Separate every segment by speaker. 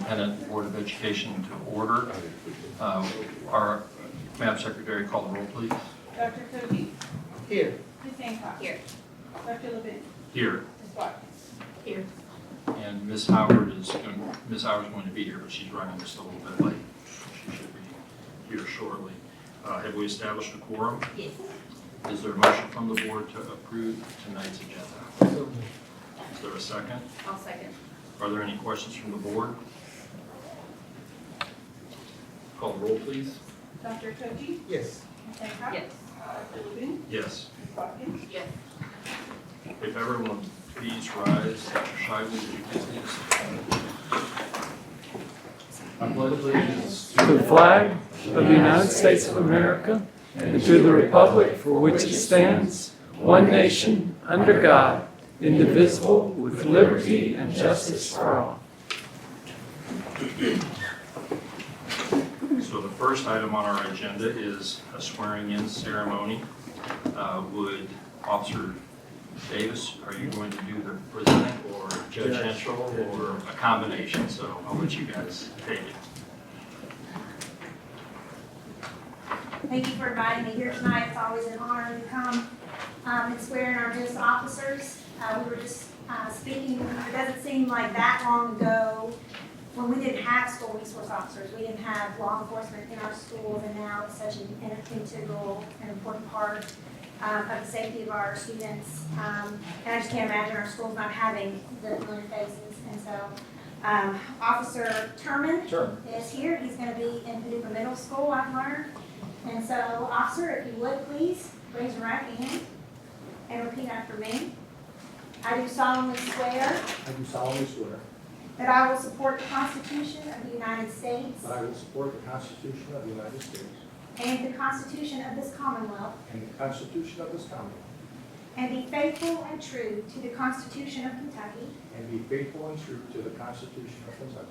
Speaker 1: Superintendent Board of Education to order. Our Madam Secretary, call the roll, please.
Speaker 2: Dr. Cody?
Speaker 3: Here.
Speaker 2: Ms. Hancock?
Speaker 4: Here.
Speaker 2: Dr. Levin?
Speaker 1: Here.
Speaker 2: Ms. Watkins?
Speaker 4: Here.
Speaker 1: And Ms. Howard is going to be here, but she's running just a little bit late. She should be here shortly. Have we established a quorum?
Speaker 4: Yes.
Speaker 1: Is there a motion from the board to approve tonight's agenda? Is there a second?
Speaker 4: I'll second.
Speaker 1: Are there any questions from the board? Call the roll, please.
Speaker 2: Dr. Cody?
Speaker 3: Yes.
Speaker 2: Ms. Hancock?
Speaker 4: Yes.
Speaker 2: Dr. Levin?
Speaker 1: Yes.
Speaker 2: Ms. Watkins?
Speaker 4: Yes.
Speaker 1: If everyone please rise. Dr. Shively, would you please lead us?
Speaker 5: I pledge allegiance to the flag of the United States of America and to the republic for which it stands, one nation, under God, indivisible, with liberty and justice for all.
Speaker 1: So the first item on our agenda is a swearing-in ceremony. Would Officer Davis, are you going to do the presenting or Judge Henschel or a combination? So I'll let you guys take it.
Speaker 6: Thank you for inviting me here tonight. It's always an honor to come and swear in our newest officers. We were just speaking, it doesn't seem like that long ago when we didn't have school resource officers. We didn't have law enforcement in our schools, and now it's such an integral and important part of the safety of our students. And I just can't imagine our schools not having the familiar faces. And so Officer Turman is here. He's going to be in Paducah Middle School, I've learned. And so, officer, if you would please raise your right hand and repeat after me. I do solemnly swear
Speaker 3: I do solemnly swear
Speaker 6: that I will support the Constitution of the United States
Speaker 3: that I will support the Constitution of the United States
Speaker 6: and the Constitution of this Commonwealth,
Speaker 3: and the Constitution of this Commonwealth,
Speaker 6: and be faithful and true to the Constitution of Kentucky,
Speaker 3: and be faithful and true to the Constitution of Kentucky,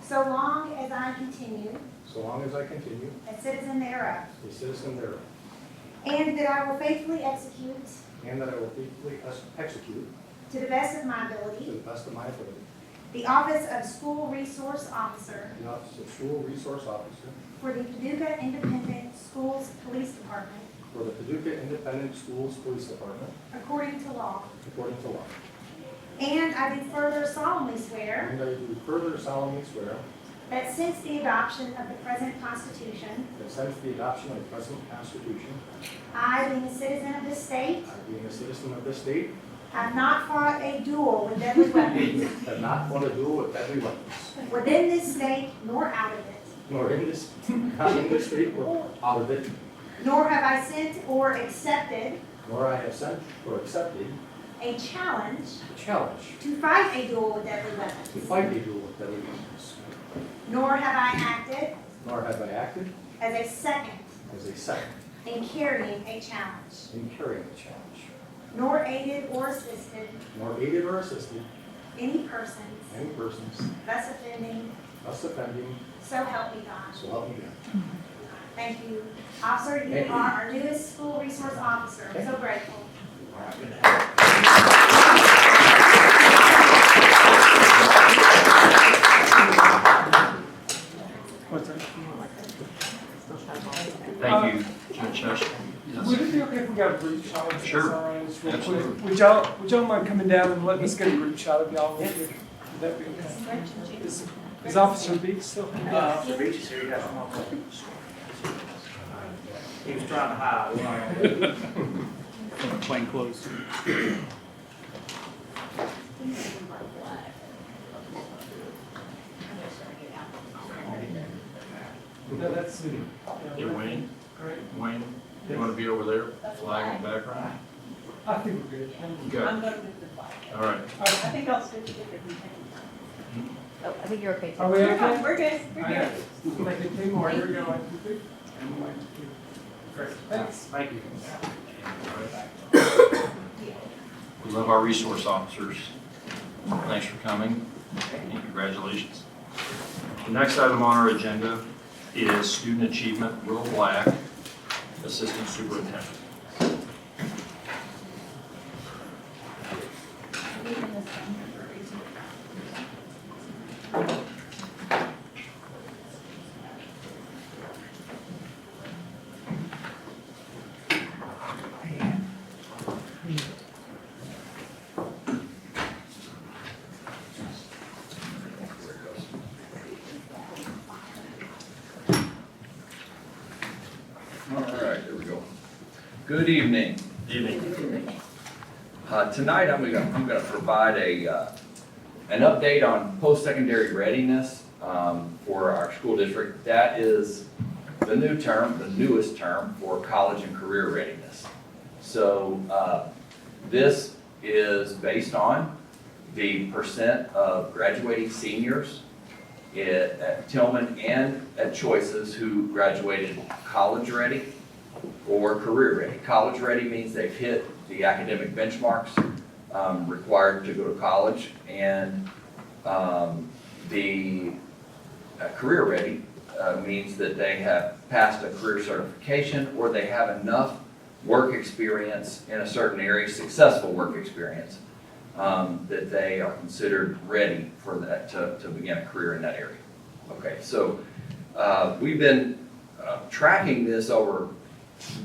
Speaker 6: so long as I continue
Speaker 3: so long as I continue
Speaker 6: a citizen thereof,
Speaker 3: a citizen thereof,
Speaker 6: and that I will faithfully execute
Speaker 3: and that I will faithfully execute
Speaker 6: to the best of my
Speaker 3: to
Speaker 6: ability
Speaker 3: the best of my ability
Speaker 6: the office of School Resource Officer
Speaker 3: the office of School Resource Officer
Speaker 6: for the Paducah Independent Schools Police Department,
Speaker 3: for the Paducah Independent Schools Police Department,
Speaker 6: according to law.
Speaker 3: according to law.
Speaker 6: And I do further solemnly swear
Speaker 3: And I do further solemnly swear
Speaker 6: that since the adoption of the present Constitution,
Speaker 3: that since the adoption of the present Constitution,
Speaker 6: I, being a citizen of this state,
Speaker 3: I, being a citizen of this state,
Speaker 6: have not fought a duel with deadly weapons
Speaker 3: have not fought a duel with deadly weapons,
Speaker 6: within this state nor out of it,
Speaker 3: nor in this, not in this state or out of it,
Speaker 6: nor have I sent or accepted
Speaker 3: nor I have sent or accepted
Speaker 6: a challenge
Speaker 3: a challenge
Speaker 6: to fight a duel with deadly
Speaker 3: to
Speaker 6: weapons,
Speaker 3: fight a duel with deadly weapons,
Speaker 6: nor have I acted
Speaker 3: nor have I acted
Speaker 6: as a second
Speaker 3: as a second
Speaker 6: in carrying a challenge,
Speaker 3: in carrying a challenge,
Speaker 6: nor aided or assisted
Speaker 3: nor aided or assisted
Speaker 6: any persons
Speaker 3: any persons
Speaker 6: thus offending,
Speaker 3: thus offending,
Speaker 6: so help me God.
Speaker 3: so help me God.
Speaker 6: Thank you. Officer, you
Speaker 3: Thank you.
Speaker 6: are our newest school resource officer. I'm so grateful.
Speaker 5: What's that?
Speaker 1: Thank you, Judge Henschel.
Speaker 5: Would it be okay if we got a group shot of this?
Speaker 1: Sure.
Speaker 5: All right, just real quick.
Speaker 1: Absolutely.
Speaker 5: Would y'all mind coming down and letting us get a group shot of y'all? Would that be okay? Is Officer Beach still?
Speaker 7: Mr. Beach is here, you got some. He was trying to hide.
Speaker 5: Plain clothes. No, that's me.
Speaker 1: Hey, Wayne,
Speaker 5: Great.
Speaker 1: Wayne, you want to be over there, flag in the background?
Speaker 5: I think we're good.
Speaker 1: Good.
Speaker 2: I'm going to move the flag.
Speaker 1: All right.
Speaker 2: I think I'll stick to it.
Speaker 4: Oh, I think you're okay too.
Speaker 5: Are we
Speaker 2: We're
Speaker 5: okay?
Speaker 2: good, we're good, we're
Speaker 5: I got
Speaker 2: good.
Speaker 5: it. Make it 2 more. Here we go. 1, 2, 3. And 1, 2. Great. Thanks.
Speaker 7: Thank you.
Speaker 1: We love our resource officers. Thanks for coming and congratulations. The next item on our agenda is Student Achievement, Will Black, Assistant Superintendent.
Speaker 8: Good evening.
Speaker 1: Evening.
Speaker 8: Tonight, I'm gonna provide an update on post-secondary readiness for our school district. That is the new term, the newest term for college and career readiness. So this is based on the percent of graduating seniors at Tillman and at Choices who graduated college ready or career ready. College ready means they've hit the academic benchmarks required to go to college, and the career ready means that they have passed a career certification or they have enough work experience in a certain area, successful work experience, that they are considered ready for that to begin a career in that area. Okay, so we've been tracking this over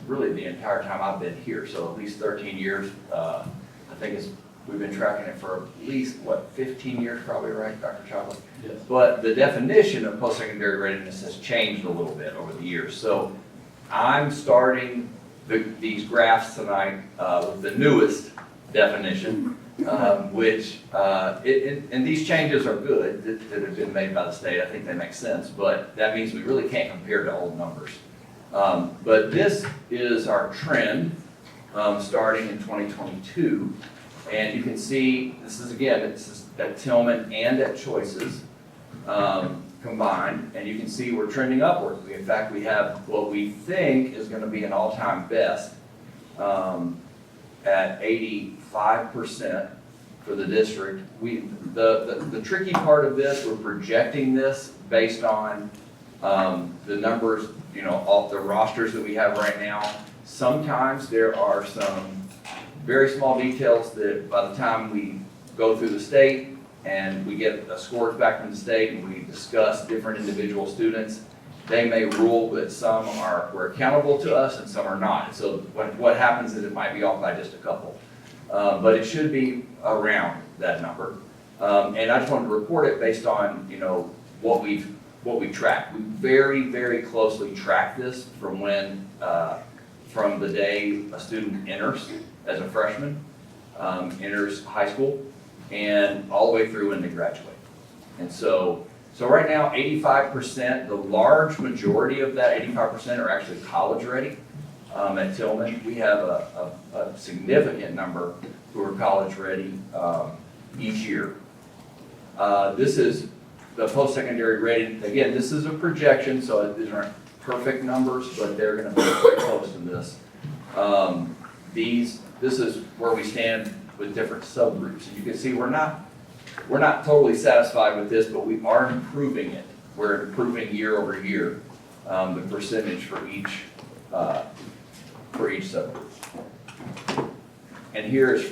Speaker 8: really the entire time I've been here, so at least 13 years. I think we've been tracking it for at least, 15 years probably, right, Dr. Chavez?
Speaker 3: Yes.
Speaker 8: But the definition of post-secondary readiness has changed a little bit over the years. So I'm starting these graphs tonight with the newest definition, which, and these changes are good that have been made by the state. I think they make sense, but that means we really can't compare to old numbers. But this is our trend starting in 2022. And you can see, this is at Tillman and at Choices combined. And you can see we're trending upward. In fact, we have what we think is going to be an all-time best at 85% for the district. The tricky part of this, we're projecting this based on the numbers, off the rosters that we have right now. Sometimes there are some very small details that by the time we go through the state and we get the scores back from the state and we discuss different individual students, they may rule that some were accountable to us and some are not. So what happens is it might be off by just a couple. But it should be around that number. And I just wanted to report it based on, what we track. We very, very closely track this from from the day a student enters as a freshman, enters high school, and all the way through when they graduate. And so right now, 85%, the large majority of that 85% are actually college ready. At Tillman, we have a significant number who are college ready each year. This is the post-secondary ready. Again, this is a projection, so these aren't perfect numbers, but they're going to be very close to this. This is where we stand with different subgroups. And you can see we're not totally satisfied with this, but we are improving it. We're improving year over year the percentage for each subgroup. And here is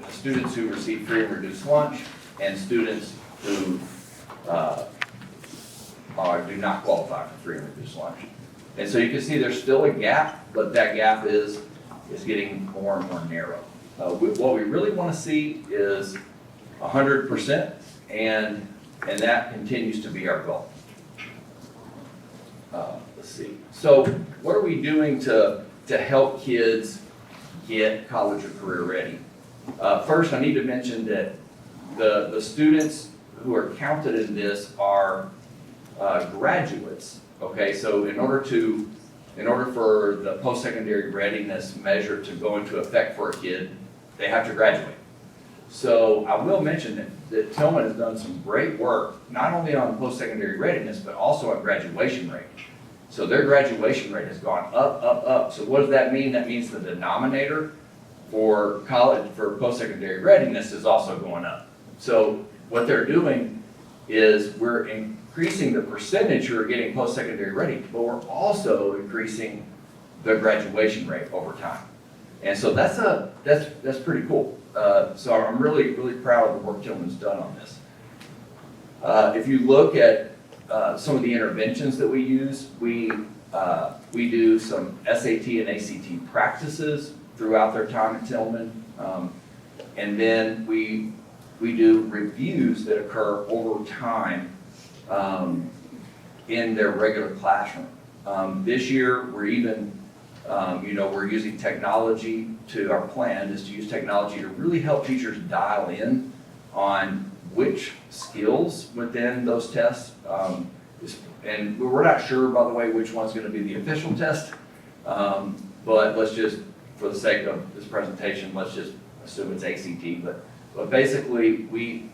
Speaker 8: students who receive free and reduced lunch and students who do not qualify for free and reduced lunch. And so you can see there's still a gap, but that gap is getting more and more narrow. What we really want to see is 100%, and that continues to be our goal. Let's see. So what are we doing to help kids get college or career ready? First, I need to mention that the students who are counted in this are graduates. Okay, so in order for the post-secondary readiness measure to go into effect for a kid, they have to graduate. So I will mention that Tillman has done some great work, not only on post-secondary readiness, but also on graduation rate. So their graduation rate has gone up. So what does that mean? That means the denominator for college, for post-secondary readiness is also going up. So what they're doing is we're increasing the percentage who are getting post-secondary ready, but we're also increasing the graduation rate over time. And so that's pretty cool. So I'm really, really proud of the work Tillman's done on this. If you look at some of the interventions that we use, we do some SAT and ACT practices throughout their time at Tillman. And then we do reviews that occur over time in their regular classroom. This year, we're even We're using technology our plan is to use technology to really help teachers dial in on which skills within those tests. And we're not sure, by the way, which one's gonna be the official test. But let's just, for the sake of this presentation, let's just assume it's ACT. But basically,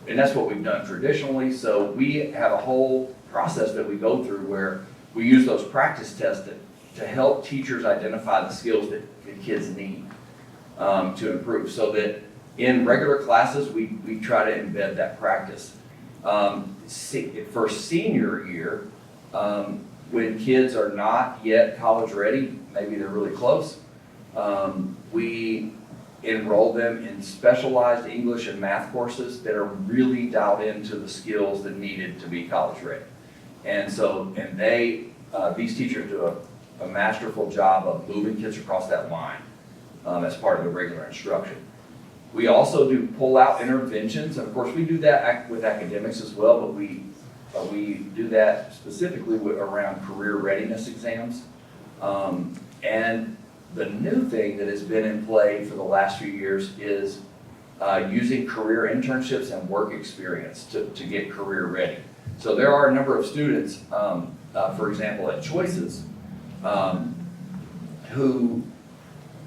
Speaker 8: and that's what we've done traditionally. So we have a whole process that we go through where we use those practice tests to help teachers identify the skills that the kids need to improve. So that in regular classes, we try to embed that practice. For senior year, when kids are not yet college ready, maybe they're really close, we enroll them in specialized English and math courses that are really dialed into the skills that needed to be college ready. And these teachers do a masterful job of moving kids across that line as part of the regular instruction. We also do pull-out interventions, and of course we do that with academics as well, but we do that specifically around career readiness exams. And the new thing that has been in play for the last few years is using career internships and work experience to get career ready. So there are a number of students, for example, at Choices, who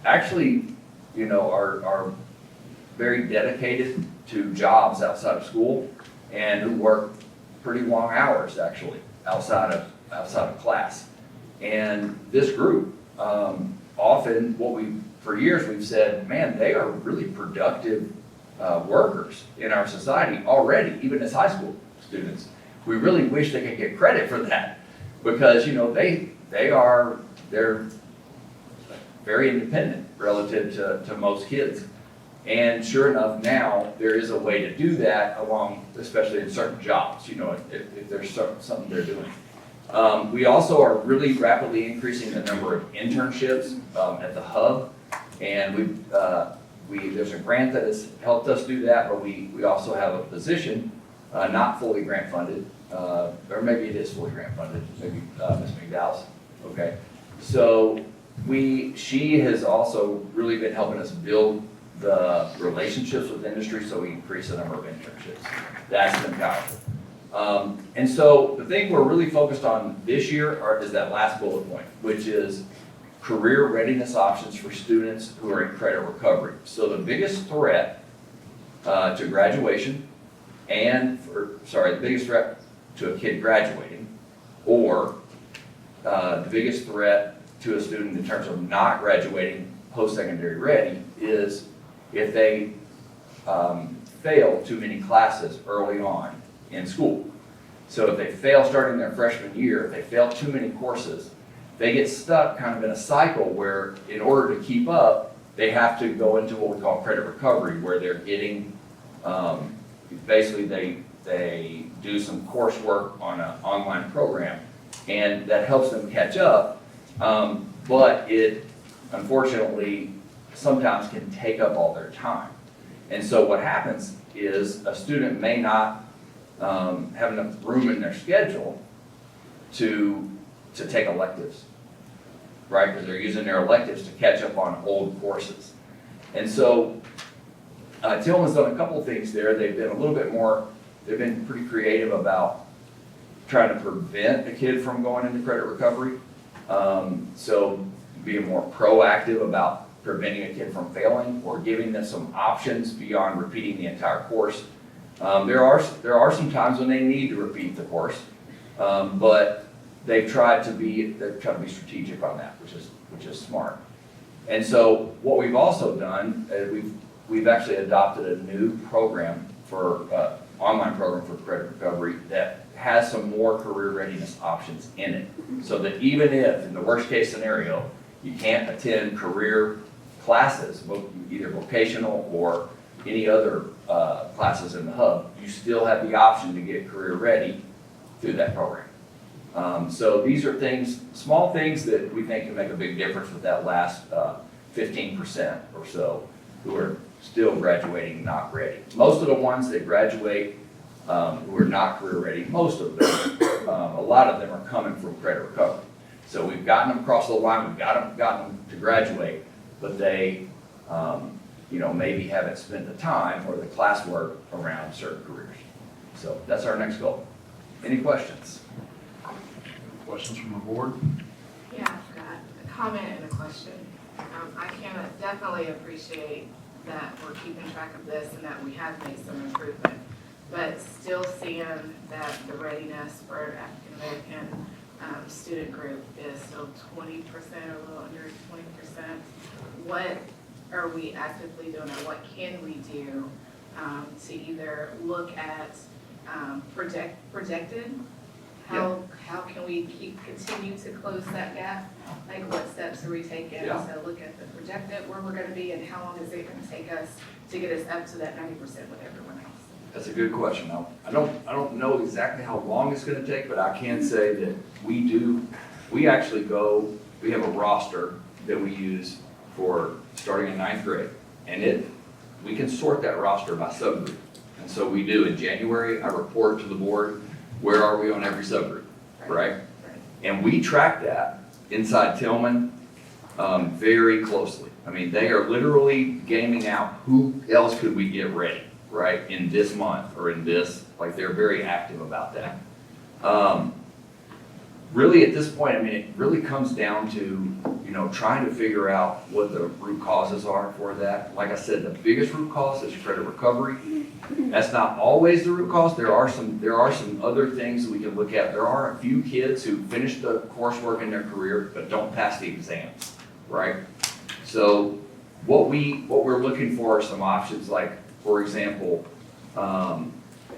Speaker 8: actually, are very dedicated to jobs outside of school and who work pretty long hours actually outside of class. And this group, often for years we've said, man, they are really productive workers in our society already, even as high school students. We really wish they could get credit for that because, they're very independent relative to most kids. And sure enough, now there is a way to do that especially in certain jobs, if there's something they're doing. We also are really rapidly increasing the number of internships at the hub. And there's a grant that has helped us do that, but we also have a position, not fully grant funded, or maybe it is fully grant funded, maybe Ms. McDowell's, okay. So she has also really been helping us build the relationships with industry so we increase the number of internships. That's been powerful. And so the thing we're really focused on this year is that last bullet point, which is career readiness options for students who are in credit recovery. So the biggest threat to graduation the biggest threat to a kid graduating, or the biggest threat to a student in terms of not graduating post-secondary ready is if they fail too many classes early on in school. So if they fail starting their freshman year, if they fail too many courses, they get stuck kind of in a cycle where in order to keep up, they have to go into what we call credit recovery, where they're getting, basically they do some coursework on an online program, and that helps them catch up, but it unfortunately sometimes can take up all their time. And so what happens is a student may not have enough room in their schedule to take electives, right? Because they're using their electives to catch up on old courses. And so Tillman's done a couple of things there. They've been pretty creative about trying to prevent a kid from going into credit recovery. So being more proactive about preventing a kid from failing or giving them some options beyond repeating the entire course. There are some times when they need to repeat the course, but they've tried to be strategic on that, which is smart. And so what we've also done is we've actually adopted a new program online program for credit recovery that has some more career readiness options in it. So that even if, in the worst case scenario, you can't attend career classes, either vocational or any other classes in the hub, you still have the option to get career ready through that program. So these are small things that we think can make a big difference with that last 15% or so who are still graduating not ready. Most of the ones that graduate who are not career ready, most of them, a lot of them are coming from credit recovery. So we've gotten them across the line, we've gotten them to graduate, but they, maybe haven't spent the time or the classwork around certain careers. So that's our next goal. Any questions?
Speaker 1: Questions from the board?
Speaker 9: Yeah, I've got a comment and a question. I can definitely appreciate that we're keeping track of this and that we have made some improvement, but still seeing that the readiness for African American student group is still 20% or a little under 20%. What are we actively doing, or what can we do to either look at projected? How can we continue to close that gap? Like, what steps are we taking to look at the projected, where we're gonna be, and how long is it gonna take us to get us up to that 90% with everyone else?
Speaker 8: That's a good question. I don't know exactly how long it's gonna take, but I can say that we have a roster that we use for starting in 9th grade. And we can sort that roster by subgroup. And so we do. In January, I report to the board, where are we on every subgroup, right? And we track that inside Turman very closely. I mean, they are literally gaming out who else could we get ready, right, in this month or in this, like they're very active about that. Really at this point, I mean, it really comes down to, trying to figure out what the root causes are for that. Like I said, the biggest root cause is credit recovery. That's not always the root cause. There are some other things that we can look at. There are a few kids who finish the coursework in their career but don't pass the exams, right? So what we're looking for are some options, like, for example,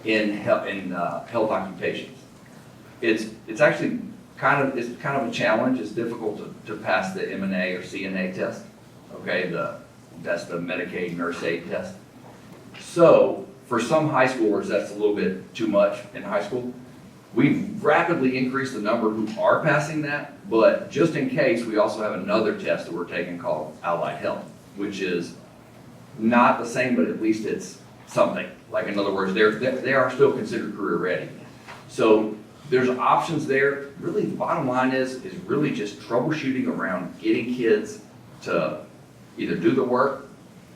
Speaker 8: in health occupations. It's actually kind of a challenge. It's difficult to pass the M&A or CNA test. Okay, that's the Medicaid nurse aid test. So for some high schoolers, that's a little bit too much in high school. We've rapidly increased the number who are passing that, but just in case, we also have another test that we're taking called Allied Health, which is not the same, but at least it's something. Like, in other words, they are still considered career ready. So there's options there. Really, the bottom line is really just troubleshooting around getting kids to either do the work,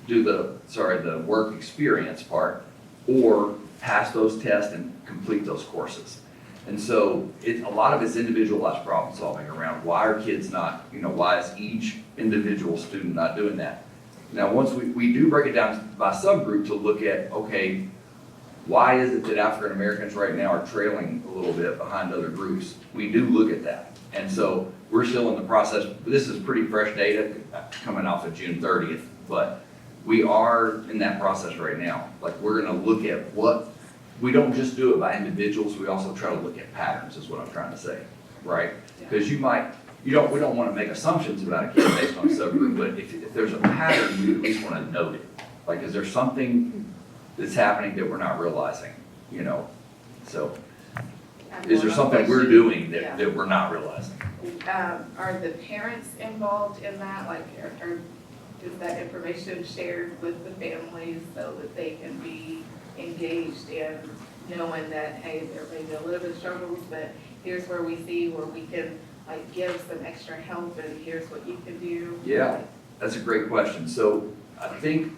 Speaker 8: the work experience part, or pass those tests and complete those courses. And so a lot of it's individualized problem solving around why are kids not, why is each individual student not doing that? Now, once we do break it down by subgroup to look at, okay, why is it that African Americans right now are trailing a little bit behind other groups? We do look at that. And so we're still in the process. This is pretty fresh data coming off of June 30th, but we are in that process right now. Like, we're gonna look at we don't just do it by individuals, we also try to look at patterns, is what I'm trying to say, right? Because we don't wanna make assumptions about a kid based on a subgroup, but if there's a pattern, we at least wanna note it. Like, is there something that's happening that we're not realizing, So, is there something we're doing that we're not realizing?
Speaker 9: Are the parents involved in that? Like, is that information shared with the families so that they can be engaged in knowing that, hey, there may be a little bit of struggles, but here's where we see where we can give some extra help, and here's what you can do?
Speaker 8: Yeah, that's a great question. So I think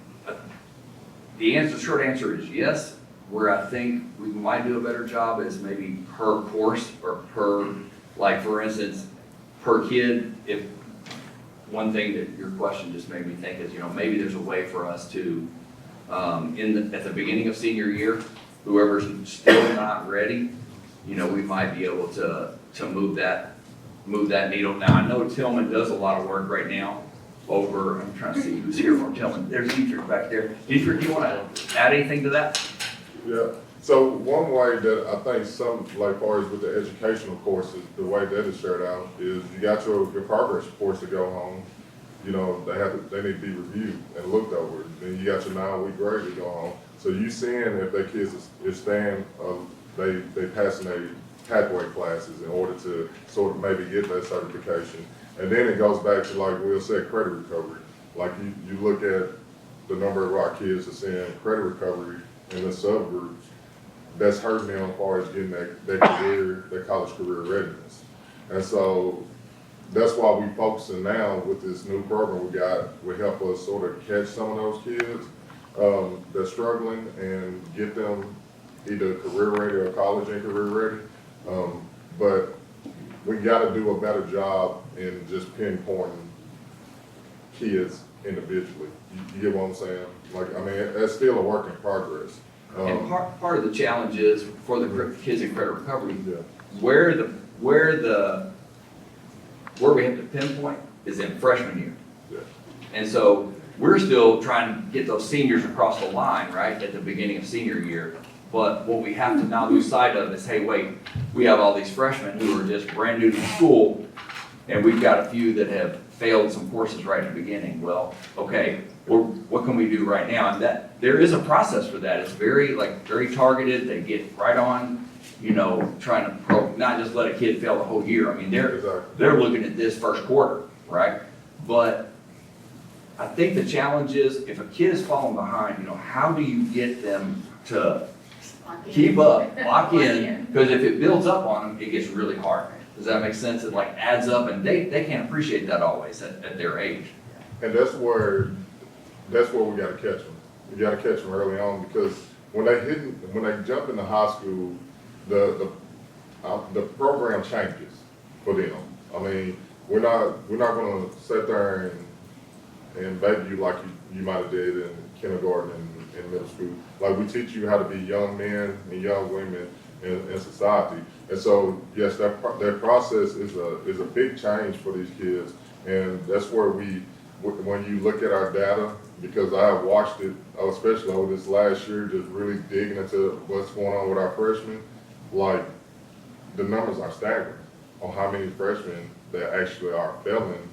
Speaker 8: the short answer is yes. Where I think we might do a better job is maybe per course or for instance, per kid. If one thing that your question just made me think is, maybe there's a way for us to, at the beginning of senior year, whoever's still not ready, we might be able to move that needle. Now, I know Turman does a lot of work right now I'm trying to see who's here from Turman. There's Dietrich back there. Dietrich, do you want to add anything to that?
Speaker 10: Yeah, so one way that I think like far as with the educational courses, the way that is shared out is you got your progress reports to go home. They need to be reviewed and looked over. Then you got your 9-week grade to go home. So you seeing if their kids is staying, they passing their pathway classes in order to sort of maybe get that certification. And then it goes back to, like Will said, credit recovery. Like you look at the number of our kids that's in credit recovery in the subgroups, that's hurting them as far as getting their college career readiness. And so that's why we focusing now with this new program we got, will help us sort of catch some of those kids that's struggling and get them either career ready or college and career ready. But we gotta do a better job in just pinpointing kids individually. You get what I'm saying? Like, I mean, that's still a work in progress.
Speaker 8: And part of the challenge is for the kids in credit recovery,
Speaker 10: Yeah.
Speaker 8: where we have to pinpoint is in freshman year.
Speaker 10: Yeah.
Speaker 8: And so we're still trying to get those seniors across the line, right, at the beginning of senior year. But what we have to now lose sight of is, hey, wait, we have all these freshmen who are just brand new to school, and we've got a few that have failed some courses right at the beginning. Well, okay, what can we do right now? And that, there is a process for that. It's very targeted. They get right on, trying to not just let a kid fail the whole year. I mean, they're looking at this first quarter, right? But I think the challenge is if a kid is falling behind, how do you get them to keep up, lock in? Because if it builds up on them, it gets really hard. Does that make sense? It adds up, and they can't appreciate that always at their age.
Speaker 10: And that's where we gotta catch them. We gotta catch them early on, because when they jump into high school, the program changes for them. I mean, we're not gonna sit there and baby you like you might have did in kindergarten and middle school. Like, we teach you how to be young men and young women in society. And so, yes, that process is a big change for these kids. And that's where when you look at our data, because I have watched it, especially over this last year, just really digging into what's going on with our freshmen, like, the numbers are staggering on how many freshmen that actually are failing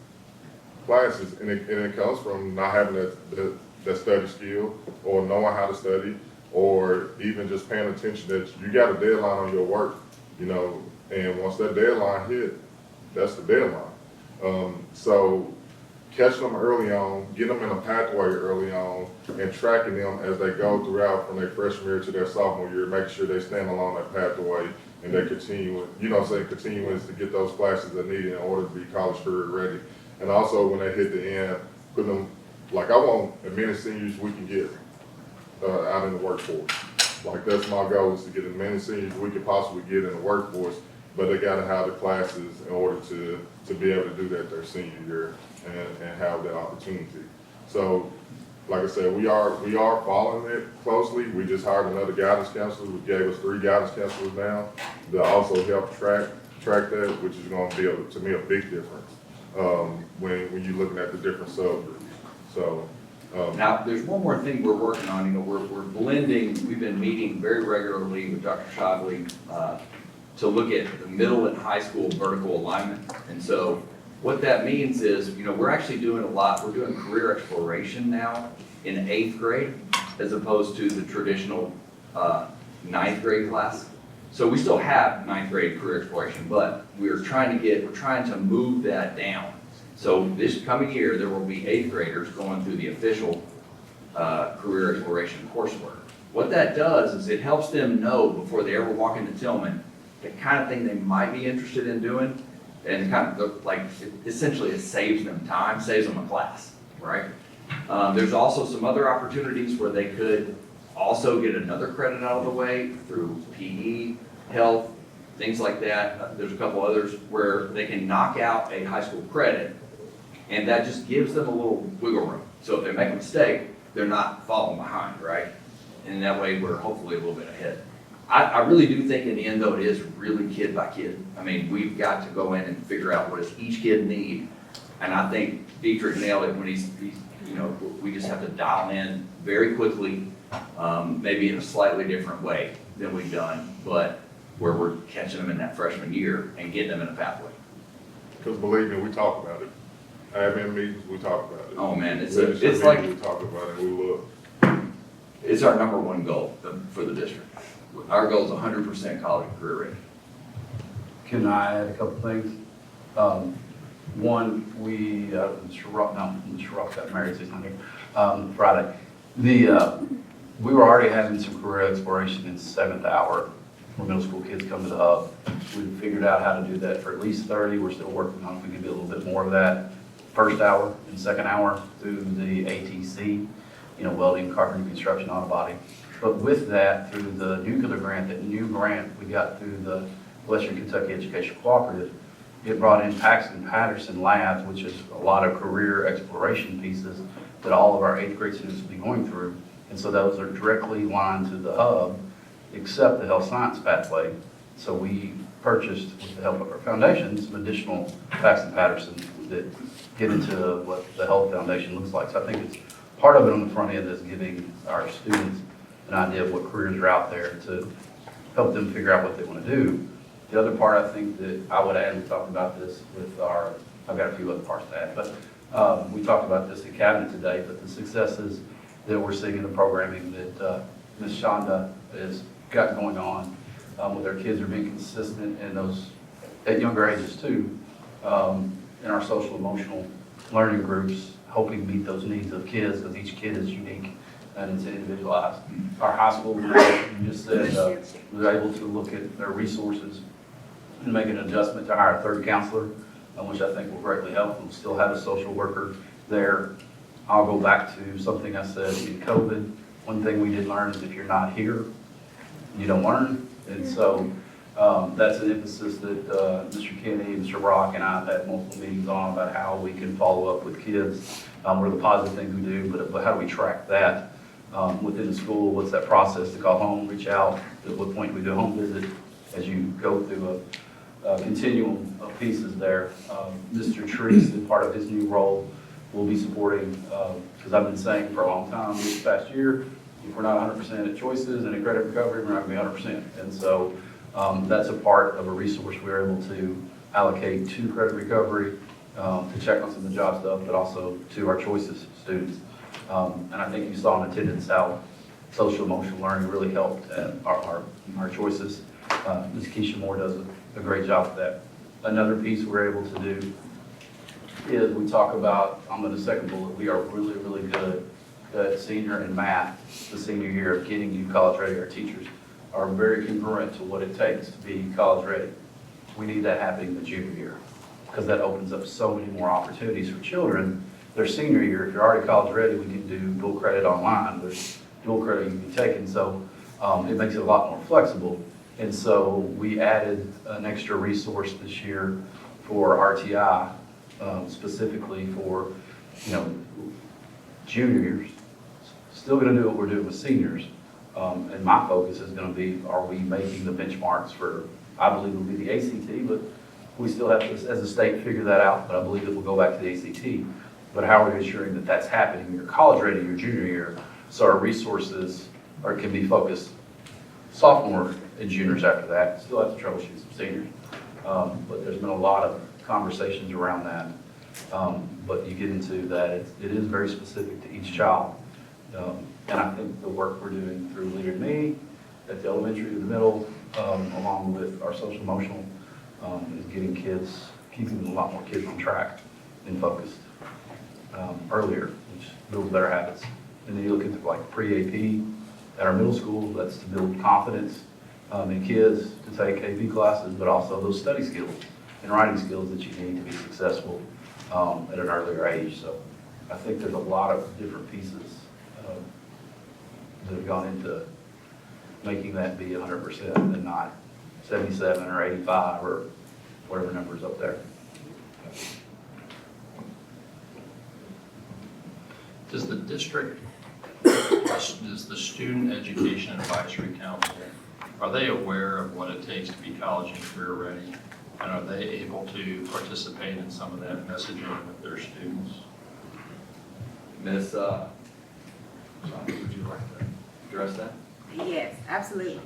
Speaker 10: classes. And it comes from not having that study skill, or knowing how to study, or even just paying attention that you got a deadline on your work, and once that deadline hit, that's the deadline. So catching them early on, get them in a pathway early on, and tracking them as they go throughout from their freshman year to their sophomore year, making sure they stand along that pathway and they continuing to get those classes they need in order to be college career ready. And also when they hit the end, put them, like, I want as many seniors we can get out in the workforce. Like, that's my goal, is to get as many seniors we can possibly get in the workforce, but they gotta have the classes in order to be able to do that their senior year and have that opportunity. So, like I said, we are following it closely. We just hired another guidance counselor. We gave us 3 guidance counselors now that also help track that, which is gonna be, to me, a big difference when you're looking at the different subgroups. So,
Speaker 8: now, there's one more thing we're working on. We're blending. We've been meeting very regularly with Dr. Shively to look at the middle and high school vertical alignment. And so what that means is, we're actually doing a lot. We're doing career exploration now in 8th grade, as opposed to the traditional 9th grade class. So we still have 9th grade career exploration, but we're trying to move that down. So this coming year, there will be 8th graders going through the official career exploration coursework. What that does is it helps them know before they ever walk into Tillman the kind of thing they might be interested in doing, and kind of essentially it saves them time, saves them a class, right? There's also some other opportunities where they could also get another credit out of the way through PE, health, things like that. There's a couple others where they can knock out a high school credit, and that just gives them a little wiggle room. So if they make a mistake, they're not falling behind, right? And that way we're hopefully a little bit ahead. I really do think in the end, though, it is really kid by kid. I mean, we've got to go in and figure out what does each kid need. And I think Dietrich nailed it when he's we just have to dial in very quickly, maybe in a slightly different way than we've done, but where we're catching them in that freshman year and getting them in a pathway.
Speaker 10: because believe me, we talk about it. Admin meetings, we talk about it.
Speaker 8: Oh, man, it's
Speaker 10: Leadership
Speaker 8: like,
Speaker 10: meetings, we talk about it, we look.
Speaker 8: it's our #1 goal for the district. Our goal is 100% college career ready.
Speaker 3: Can I add a couple things? One, Mr. Rupp got married, so he's not here, Friday. We were already having some career exploration in 7th hour where middle school kids come to the hub. We've figured out how to do that for at least 30. We're still working on if we can do a little bit more of that first hour and second hour through the ATC, welding, carpentry, construction, auto body. But with that, through the nuclear grant, that new grant we got through the Western Kentucky Education Cooperative, it brought in Paxton Patterson Labs, which is a lot of career exploration pieces that all of our 8th grade students will be going through. And so those are directly aligned to the hub, except the health science pathway. So we purchased, with the help of our foundation, some additional Paxton Patterson that get into what the health foundation looks like. So I think it's part of it on the front end is giving our students an idea of what careers are out there to help them figure out what they want to do. The other part I think that I would add, we talked about this with I've got a few other parts to add, but we talked about this in cabinet today, but the successes that we're seeing in the programming that Ms. Shonda has got going on with our kids are being consistent in those, at younger ages too, in our social emotional learning groups, helping meet those needs of kids, because each kid is unique and it's individualized. Our high school, you just said, was able to look at their resources and make an adjustment to hire a third counselor, which I think will greatly help. We'll still have a social worker there. I'll go back to something I said in COVID. One thing we did learn is if you're not here, you don't learn. And so that's an emphasis that Mr. Kenny, Mr. Rock, and I have had multiple meetings on about how we can follow up with kids. What are the positive things we do, but how do we track that within the school? What's that process to call home, reach out? At what point do we do a home visit as you go through a continuum of pieces there? Mr. Treese, in part of his new role, will be supporting, because I've been saying for a long time this past year, if we're not 100% at choices and at credit recovery, we're not going to be 100%. And so that's a part of a resource we're able to allocate to credit recovery, to check on some of the job stuff, but also to our choices students. And I think you saw in attendance how social emotional learning really helped our choices. Ms. Keisha Moore does a great job with that. Another piece we're able to do is we talk about, I'm in the second bullet, we are really, really good at senior in math, the senior year of getting you college ready. Our teachers are very congruent to what it takes to be college ready. We need that happening the junior year because that opens up so many more opportunities for children. Their senior year, if you're already college ready, we can do dual credit online. There's dual credit you can be taking, so it makes it a lot more flexible. And so we added an extra resource this year for RTI, specifically for, juniors. Still going to do what we're doing with seniors. And my focus is going to be, are we making the benchmarks for, I believe it'll be the ACT, but we still have to, as a state, figure that out. But I believe it will go back to the ACT. But how are we ensuring that that's happening in your college ready, your junior year, so our resources can be focused sophomore and juniors after that. Still have to troubleshoot some seniors. But there's been a lot of conversations around that. But you get into that, it is very specific to each child. And I think the work we're doing through Leader Me at the elementary to the middle, along with our social emotional, is keeping a lot more kids on track and focused earlier, which builds better habits. And then you look at like pre-AP at our middle school, that's to build confidence in kids to take AP classes, but also those study skills and writing skills that you need to be successful at an earlier age. So I think there's a lot of different pieces that have gone into making that be 100% and not 77 or 85 or whatever number's up there.
Speaker 1: Does the district, does the Student Education Advisory Council, are they aware of what it takes to be college and career ready? And are they able to participate in some of that messaging with their students?
Speaker 8: Ms. Shonda, would you like to address that?
Speaker 11: Yes, absolutely.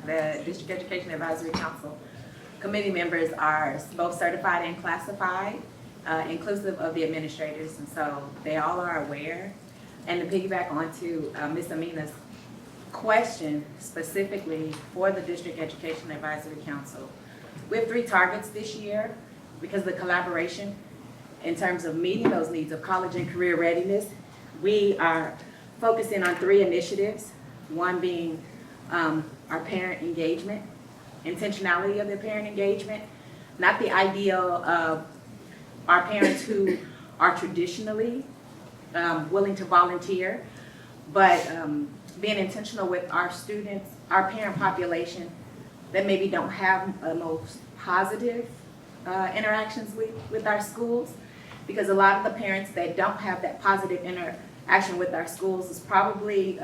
Speaker 11: The District Education Advisory Council committee members are both certified and classified, inclusive of the administrators, and so they all are aware. And to piggyback onto Ms. Amina's question specifically for the District Education Advisory Council, we have 3 targets this year because of the collaboration in terms of meeting those needs of college and career readiness. We are focusing on 3 initiatives, one being our parent engagement, intentionality of their parent engagement, not the ideal of our parents who are traditionally willing to volunteer, but being intentional with our students, our parent population that maybe don't have the most positive interactions with our schools. Because a lot of the parents that don't have that positive interaction with our schools is probably,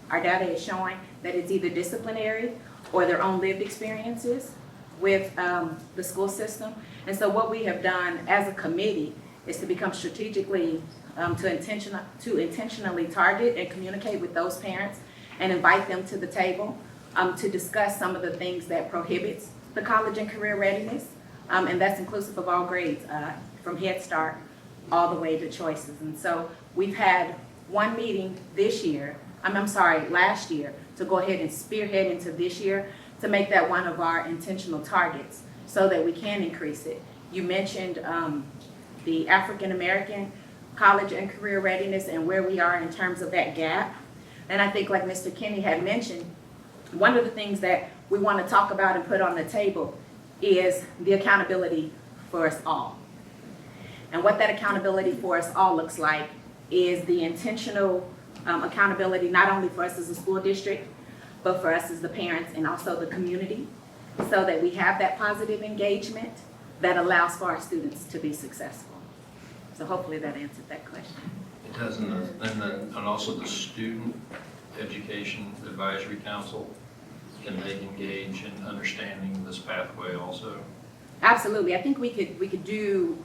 Speaker 11: our data is showing that it's either disciplinary or their own lived experiences with the school system. And so what we have done as a committee is to become strategically, to intentionally target and communicate with those parents and invite them to the table to discuss some of the things that prohibits the college and career readiness. And that's inclusive of all grades, from Head Start all the way to choices. And so we've had one meeting this year, last year, to go ahead and spearhead into this year to make that one of our intentional targets so that we can increase it. You mentioned the African American college and career readiness and where we are in terms of that gap. And I think like Mr. Kenny had mentioned, one of the things that we want to talk about and put on the table is the accountability for us all. And what that accountability for us all looks like is the intentional accountability, not only for us as a school district, but for us as the parents and also the community, so that we have that positive engagement that allows for our students to be successful. So hopefully that answered that question.
Speaker 1: It does, and also the Student Education Advisory Council, can they engage in understanding this pathway also?
Speaker 11: Absolutely. I think we could do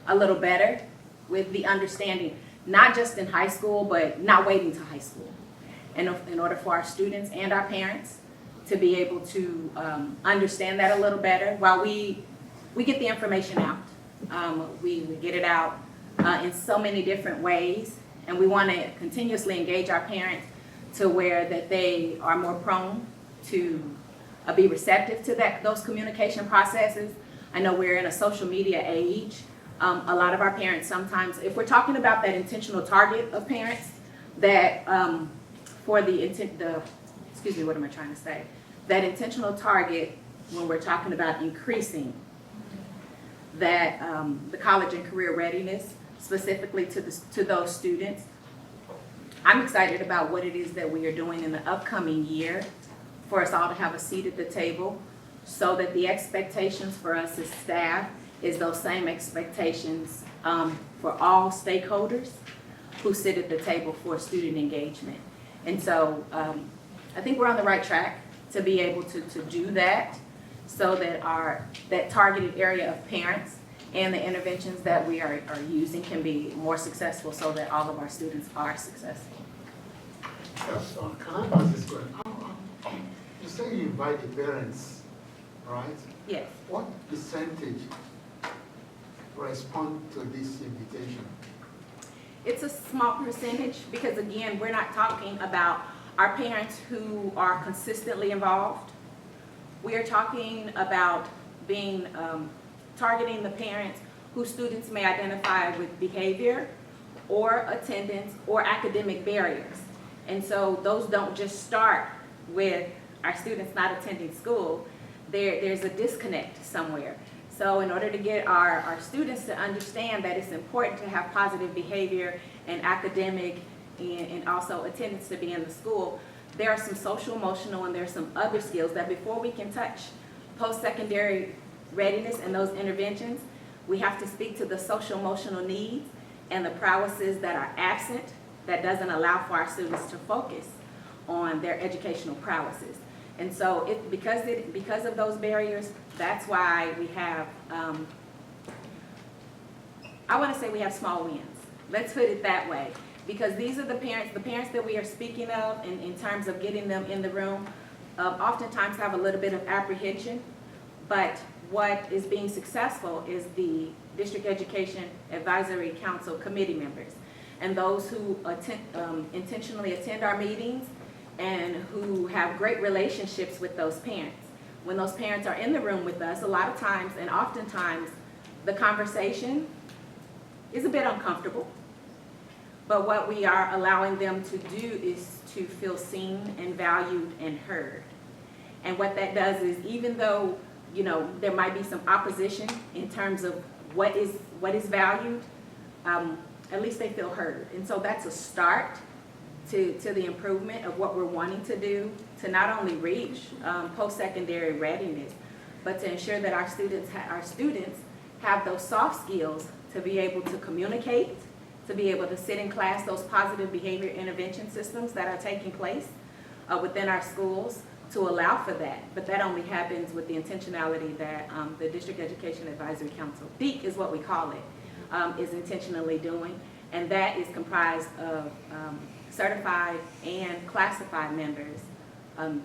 Speaker 11: a little better with the understanding, not just in high school, but not waiting to high school. And in order for our students and our parents to be able to understand that a little better, while we get the information out. We get it out in so many different ways, and we want to continuously engage our parents to where that they are more prone to be receptive to those communication processes. I know we're in a social media age. A lot of our parents sometimes, if we're talking about that intentional target of parents, that for the that intentional target when we're talking about increasing that the college and career readiness specifically to those students. I'm excited about what it is that we are doing in the upcoming year for us all to have a seat at the table so that the expectations for us as staff is those same expectations for all stakeholders who sit at the table for student engagement. And so I think we're on the right track to be able to do that so that that targeted area of parents and the interventions that we are using can be more successful so that all of our students are successful.
Speaker 12: Yes, can I ask this question? You say you invite the parents, right?
Speaker 11: Yes.
Speaker 12: What percentage respond to this invitation?
Speaker 11: It's a small percentage because, again, we're not talking about our parents who are consistently involved. We are talking about being targeting the parents whose students may identify with behavior or attendance or academic barriers. And so those don't just start with our students not attending school. There's a disconnect somewhere. So in order to get our students to understand that it's important to have positive behavior and academic and also attendance to be in the school, there are some social, emotional, and there's some other skills that before we can touch post-secondary readiness and those interventions, we have to speak to the social, emotional needs and the prowesses that are absent that doesn't allow for our students to focus on their educational prowesses. And so because of those barriers, that's why we have, I want to say we have small wins. Let's put it that way. Because these are the parents that we are speaking of in terms of getting them in the room, oftentimes have a little bit of apprehension. But what is being successful is the District Education Advisory Council committee members and those who intentionally attend our meetings and who have great relationships with those parents. When those parents are in the room with us, a lot of times and oftentimes the conversation is a bit uncomfortable. But what we are allowing them to do is to feel seen and valued and heard. And what that does is, even though, you know, there might be some opposition in terms of what is valued, at least they feel heard. And so that's a start to the improvement of what we're wanting to do to not only reach post-secondary readiness, but to ensure that our students have those soft skills to be able to communicate, to be able to sit in class, those positive behavior intervention systems that are taking place within our schools to allow for that. But that only happens with the intentionality that the District Education Advisory Council, DEAC is what we call it, is intentionally doing. And that is comprised of certified and classified members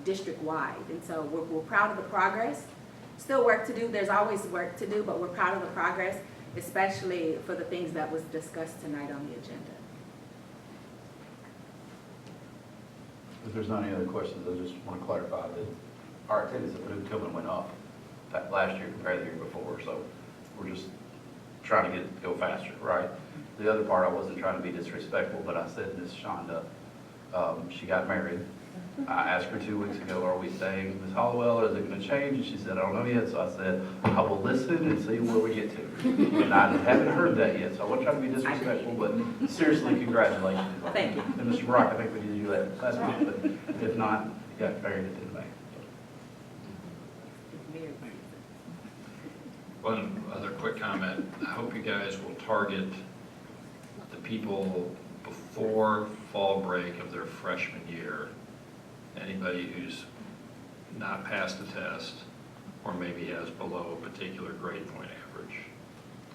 Speaker 11: district-wide. And so we're proud of the progress. Still work to do. There's always work to do, but we're proud of the progress, especially for the things that was discussed tonight on the agenda.
Speaker 3: If there's not any other questions, I just want to clarify that our attendance at Paducah went up last year compared to the year before, so we're just trying to go faster, right? The other part, I wasn't trying to be disrespectful, but I said Ms. Shonda, she got married. I asked her 2 weeks ago, are we staying Ms. Hollowell, or is it going to change? And she said, I don't know yet. So I said, I will listen and see where we get to. And I haven't heard that yet, so I wasn't trying to be disrespectful, but seriously, congratulations.
Speaker 11: Thank you.
Speaker 3: And Mr. Brock, I think we did you that last week, but if not, you got married in May.
Speaker 1: One other quick comment. I hope you guys will target the people before fall break of their freshman year. Anybody who's not passed a test or maybe has below a particular grade point average.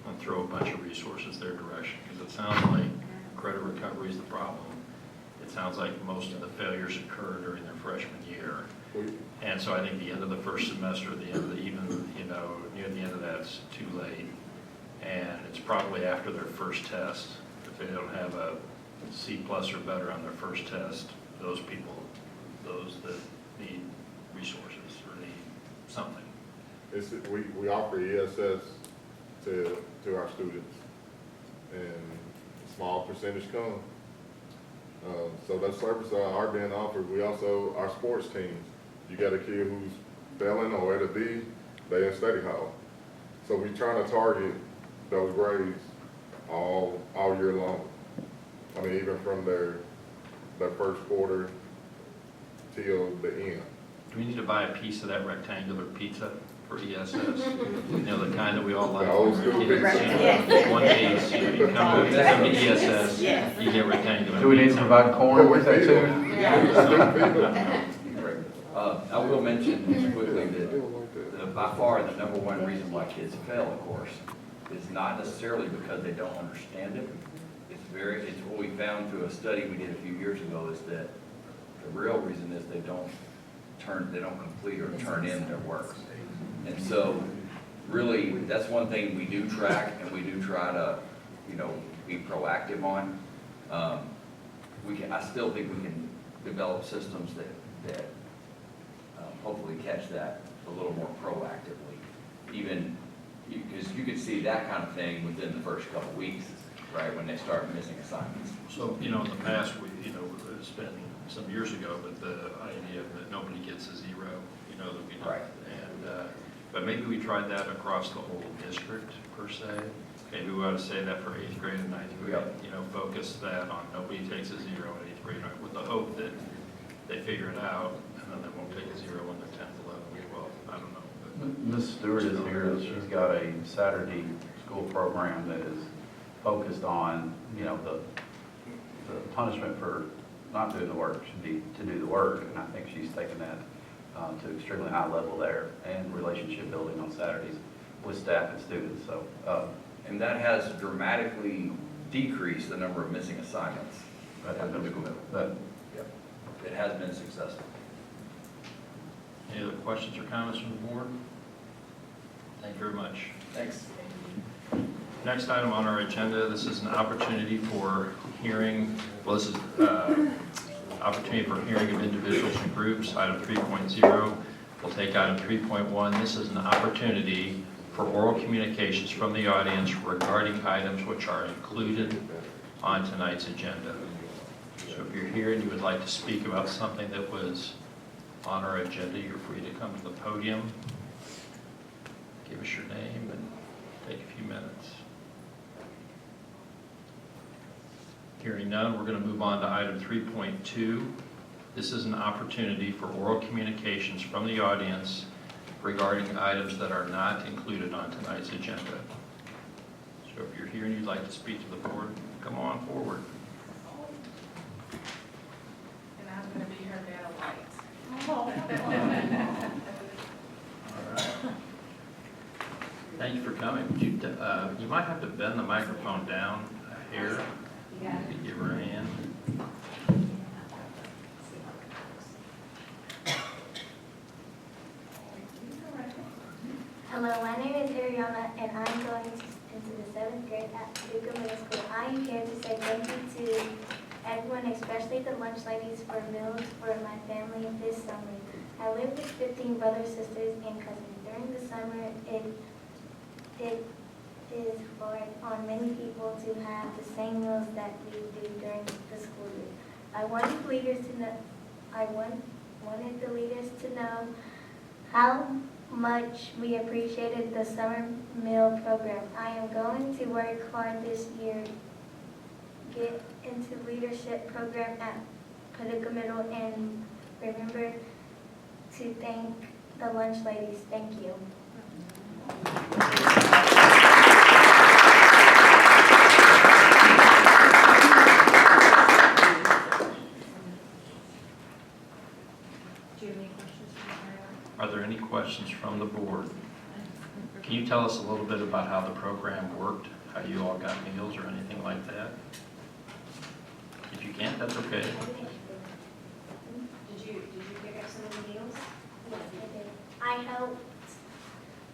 Speaker 1: And throw a bunch of resources their direction, because it sounds like credit recovery is the problem. It sounds like most of the failures occur during their freshman year. And so I think the end of the first semester, the end of the, even, you know, near the end of that's too late. And it's probably after their first test. If they don't have a C+ or better on their first test, those people, those that need resources or need something.
Speaker 10: We offer ESS to our students, and a small percentage come. So those services are being offered. We also, our sports teams, you got a kid who's failing or at a D, they in study hall. So we trying to target those grades all year long. I mean, even from their first quarter till the end.
Speaker 1: Do we need to buy a piece of that rectangular pizza for ESS? You know, the kind that we all like.
Speaker 10: The old school pizza.
Speaker 11: Yes.
Speaker 1: One piece, you know, you come to ESS,
Speaker 11: Yes.
Speaker 1: you get rectangular.
Speaker 3: Do we need to
Speaker 1: pizza.
Speaker 3: provide corn with that too?
Speaker 8: I will mention quickly that by far the number one reason why kids fail a course is not necessarily because they don't understand it. It's what we found through a study we did a few years ago, is that the real reason is they don't complete or turn in their work. And so really, that's one thing we do track and we do try to, you know, be proactive on. I still think we can develop systems that hopefully catch that a little more proactively. Even, because you could see that kind of thing within the first couple weeks, right, when they start missing assignments.
Speaker 1: So, you know, in the past, it's been some years ago, but the idea that nobody gets a zero, you know, that we don't.
Speaker 8: Right.
Speaker 1: And, but maybe we tried that across the whole district, per se. Maybe we ought to say that for 8th grade and 9th grade,
Speaker 8: Yep.
Speaker 1: you know, focus that on nobody takes a zero in 8th grade, with the hope that they figure it out, and then they won't take a zero when they're 10th, 11th, 12th, I don't know. But
Speaker 3: Ms. Stewart is here. She's got a Saturday school program that is focused on, you know, the punishment for not doing the work should be to do the work. And I think she's taken that to extremely high level there, and relationship building on Saturdays with staff and students. So,
Speaker 8: And that has dramatically decreased the number of missing assignments. It has been successful.
Speaker 1: any other questions or comments from the board? Thank you very much.
Speaker 8: Thanks.
Speaker 1: Next item on our agenda, this is an opportunity for hearing, this is opportunity for hearing of individuals and groups, item 3.0. We'll take item 3.1. This is an opportunity for oral communications from the audience regarding items which are included on tonight's agenda. So if you're here and you would like to speak about something that was on our agenda. You're free to come to the podium, give us your name, and take a few minutes. Hearing none, we're going to move on to item 3.2. This is an opportunity for oral communications from the audience regarding items that are not included on tonight's agenda. So if you're here and you'd like to speak to the board, come on forward.
Speaker 9: And I'm gonna be her Vanna White.
Speaker 1: All right. Thank you for coming. Would you, you might have to bend the microphone down here. Give her a hand.
Speaker 13: Hello, my name is Ariana, and I'm going into the 7th grade at Paducah Middle School. I am here to say thank you to everyone, especially the lunch ladies, for meals for my family this summer. I live with 15 brothers, sisters, and cousins. During the summer, it is hard on many people to have the same meals that we do during the school year. I wanted the leaders to know how much we appreciated the summer meal program. I am going to work hard this year, get into leadership program at Paducah Middle, and remember to thank the lunch ladies. Thank you.
Speaker 1: Are there any questions from the board? Can you tell us a little bit about how the program worked, how you all got meals or anything like that? If you can't, that's okay.
Speaker 6: Did you pick up some of the meals?
Speaker 13: Yes, I did. I helped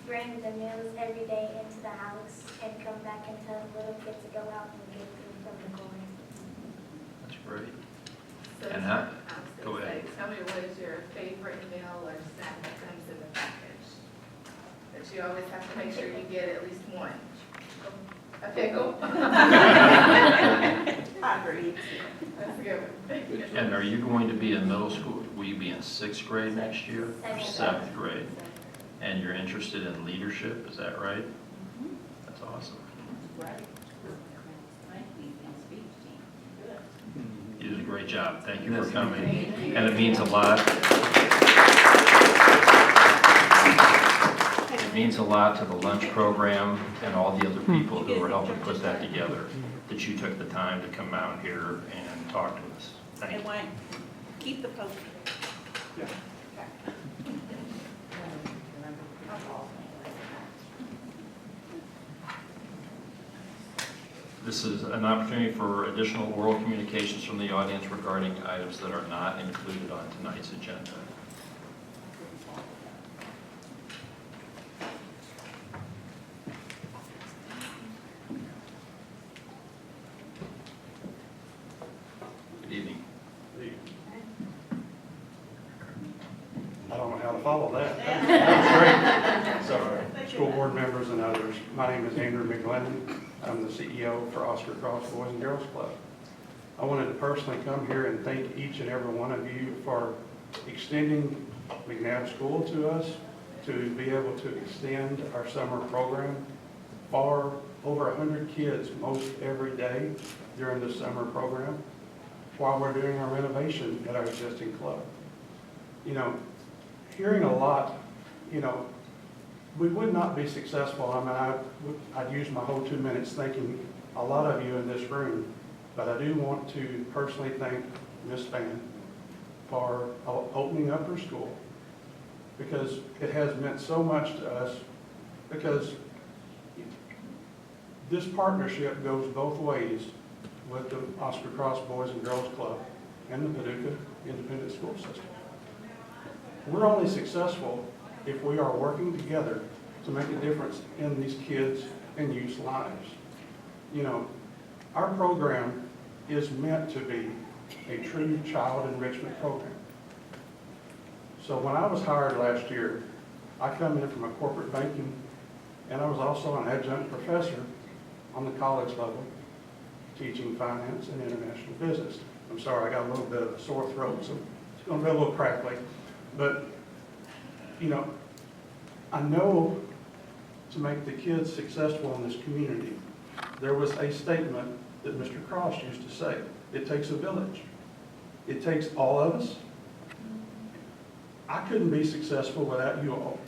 Speaker 13: bring the meals every day into the house and come back and tell little kids to go out and get food from the corner.
Speaker 1: That's great.
Speaker 9: So
Speaker 1: And how-
Speaker 9: I was
Speaker 1: go
Speaker 9: gonna
Speaker 1: ahead.
Speaker 9: say, tell me what is your favorite meal or snack that comes in the package? That you always have to make sure you get at least one. A pickle?
Speaker 2: I agree.
Speaker 9: That's a good one.
Speaker 1: And are you going to be in middle school? Will you be in 6th grade next year? Or 7th grade? And you're interested in leadership, is that right? That's awesome. You did a great job. Thank you for coming. And it means a lot. It means a lot to the lunch program and all the other people who were helping put that together, that you took the time to come out here and talk to us. Thank you.
Speaker 2: And Wayne, keep the post.
Speaker 1: This is an opportunity for additional oral communications from the audience regarding items that are not included on tonight's agenda. Good evening.
Speaker 14: I don't know how to follow that. That was great. So, school board members and others, my name is Andrew McGlennon. I'm the CEO for Oscar Cross Boys and Girls Club. I wanted to personally come here and thank each and every one of you for extending McNabb School to us, to be able to extend our summer program for over 100 kids most every day during the summer program while we're doing our renovation at our existing club. You know, hearing a lot, you know, we would not be successful. I mean, I'd use my whole 2 minutes thanking a lot of you in this room, but I do want to personally thank Ms. Spann for opening up her school, because it has meant so much to us, because this partnership goes both ways with the Oscar Cross Boys and Girls Club and the Paducah Independent School System. We're only successful if we are working together to make a difference in these kids' and youth's lives. You know, our program is meant to be a true child enrichment program. So when I was hired last year, I come in from a corporate banking, and I was also an adjunct professor on the college level, teaching finance and international business. I'm sorry, I got a little bit of a sore throat, so it's going to be a little crackly. But, you know, I know to make the kids successful in this community, there was a statement that Mr. Cross used to say, it takes a village. It takes all of us. I couldn't be successful without you all.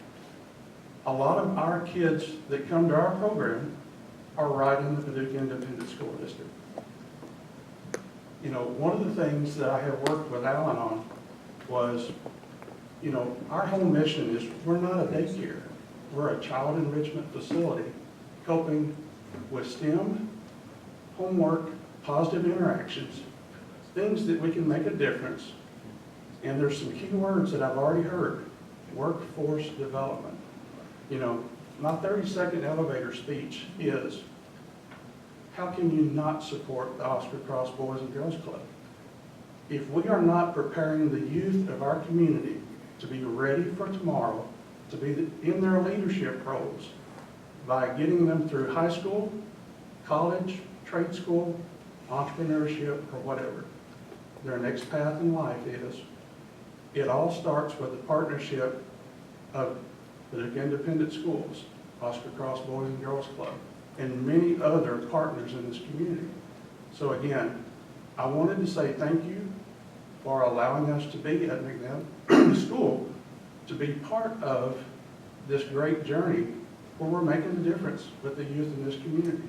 Speaker 14: A lot of our kids that come to our program are right in the Paducah Independent School District. You know, one of the things that I have worked with Alan on was, you know, our whole mission is we're not a daycare. We're a child enrichment facility helping with STEM, homework, positive interactions, things that we can make a difference. And there's some key words that I've already heard. Workforce development. You know, my 30-second elevator speech is, how can you not support the Oscar Cross Boys and Girls Club? If we are not preparing the youth of our community to be ready for tomorrow, to be in their leadership roles, by getting them through high school, college, trade school, entrepreneurship, or whatever their next path in life is, it all starts with the partnership of the Independent Schools, Oscar Cross Boys and Girls Club, and many other partners in this community. So again, I wanted to say thank you for allowing us to be at McNabb School, to be part of this great journey where we're making a difference with the youth in this community.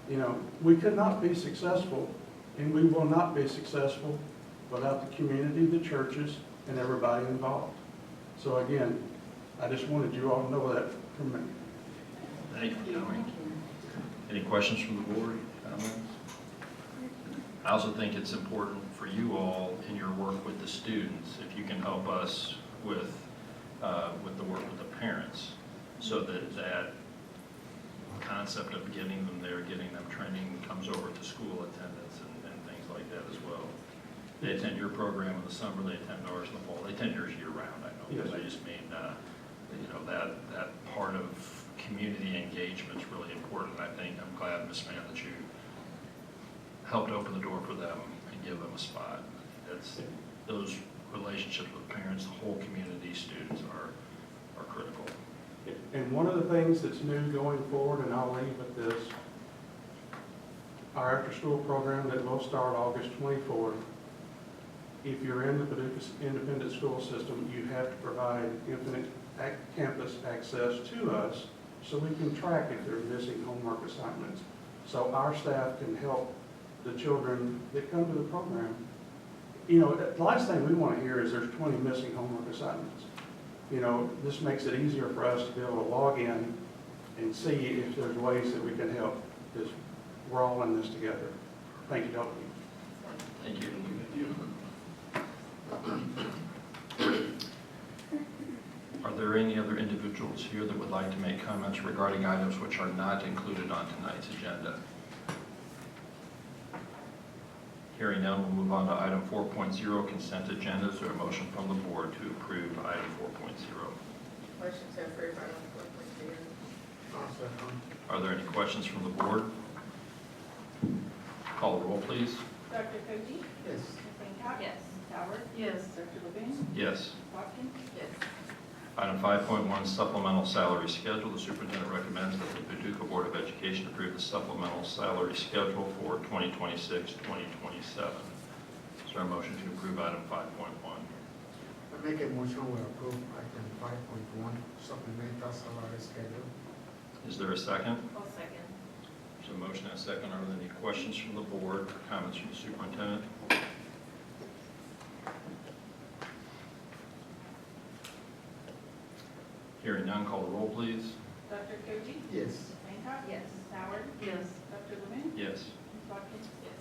Speaker 14: You know, we could not be successful, and we will not be successful without the community, the churches, and everybody involved. So again, I just wanted you all to know that from me.
Speaker 1: Thank you, Tony. Any questions from the board? Comments? I also think it's important for you all in your work with the students, if you can help us with the work with the parents, so that that concept of getting them there, getting them training comes over to school attendance and things like that as well. They attend your program in the summer, they attend ours in the fall, they attend yours year round, I know.
Speaker 14: Yes.
Speaker 1: I just mean, you know, that part of community engagement is really important. I think I'm glad, Ms. Mann, that you helped open the door for them and give them a spot. Those relationships with parents, the whole community, students are critical.
Speaker 14: And one of the things that's new going forward, and I'll leave with this, our after-school program that will start August 24th, if you're in the Paducah Independent School System, you have to provide infinite campus access to us so we can track if they're missing homework assignments. So our staff can help the children that come to the program. You know, the last thing we want to hear is there's 20 missing homework assignments. You know, this makes it easier for us to be able to log in and see if there's ways that we can help, because we're all in this together. Thank you, Dr.
Speaker 1: Thank you. Are there any other individuals here that would like to make comments regarding items which are not included on tonight's agenda? Hearing none, we'll move on to item 4.0, consent agenda. Is there a motion from the board to approve item 4.0?
Speaker 9: Motion to approve item 4.0.
Speaker 1: Are there any questions from the board? Call the roll, please.
Speaker 2: Dr. Koji?
Speaker 12: Yes.
Speaker 2: Ms. Hancock?
Speaker 4: Yes.
Speaker 2: Ms. Howard?
Speaker 9: Yes.
Speaker 2: Dr. Levine?
Speaker 1: Yes.
Speaker 2: Ms. Watkins?
Speaker 9: Yes.
Speaker 1: Item 5.1, supplemental salary schedule. The superintendent recommends that the Paducah Board of Education approve the supplemental salary schedule for 2026-2027. Is there a motion to approve item 5.1?
Speaker 12: I make a motion we approve item 5.1, supplemental salary schedule.
Speaker 1: Is there a second?
Speaker 4: I'll second.
Speaker 1: There's a motion and a second. Are there any questions from the board or comments from the superintendent? Hearing none, call the roll, please.
Speaker 2: Dr. Koji?
Speaker 12: Yes.
Speaker 2: Ms. Hancock?
Speaker 4: Yes.
Speaker 2: Ms. Howard?
Speaker 9: Yes.
Speaker 2: Dr. Levine?
Speaker 1: Yes.
Speaker 2: Ms. Watkins?
Speaker 9: Yes.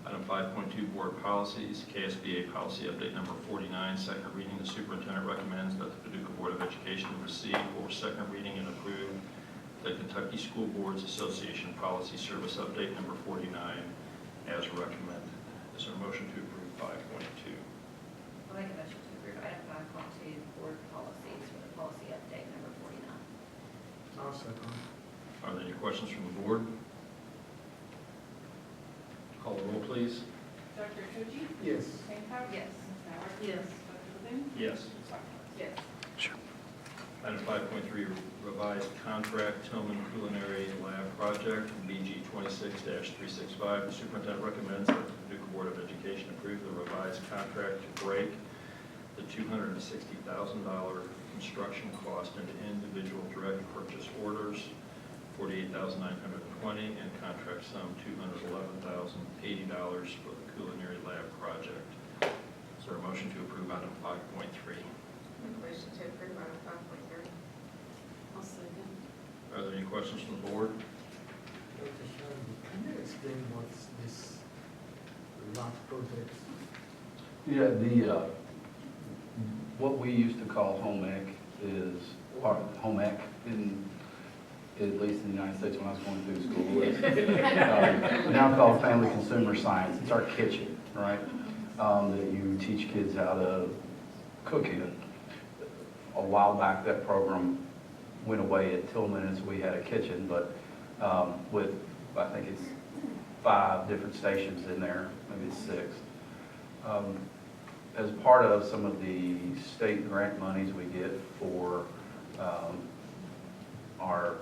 Speaker 1: Item 5.2, board policies, KSBA policy update number 49, second reading. The superintendent recommends that the Paducah Board of Education receive for second reading and approve the Kentucky School Boards Association policy service update number 49 as recommended. Is there a motion to approve 5.2?
Speaker 4: I'll make a motion to approve item 5.2, board policies for the policy update number 49.
Speaker 12: I'll second.
Speaker 1: Are there any questions from the board? Call the roll, please.
Speaker 2: Dr. Koji?
Speaker 12: Yes.
Speaker 2: Ms. Hancock?
Speaker 4: Yes.
Speaker 2: Ms. Howard?
Speaker 9: Yes.
Speaker 2: Dr. Levine? Hopkins,
Speaker 1: Yes.
Speaker 9: Yes.
Speaker 1: Item 5.3, revised contract, Turman Culinary Lab Project, BG 26-365. The superintendent recommends that the Paducah Board of Education approve the revised contract to break the $260,000 construction cost into individual direct purchase orders, $48,920, and contract sum $211,080 for the culinary lab project. Is there a motion to approve item 5.3?
Speaker 9: Motion to approve item 5.3.
Speaker 2: I'll second.
Speaker 1: Are there any questions from the board?
Speaker 12: Dr. Shelby, can you explain what's this lab project?
Speaker 3: Yeah, what we used to call home ec is, or home ec at least in the United States when I was going through school, is now called family consumer science. It's our kitchen, right? That you teach kids how to cook in. A while back, that program went away at Turman as we had a kitchen, but with, I think it's 5 different stations in there, maybe it's 6. As part of some of the state grant monies we get for our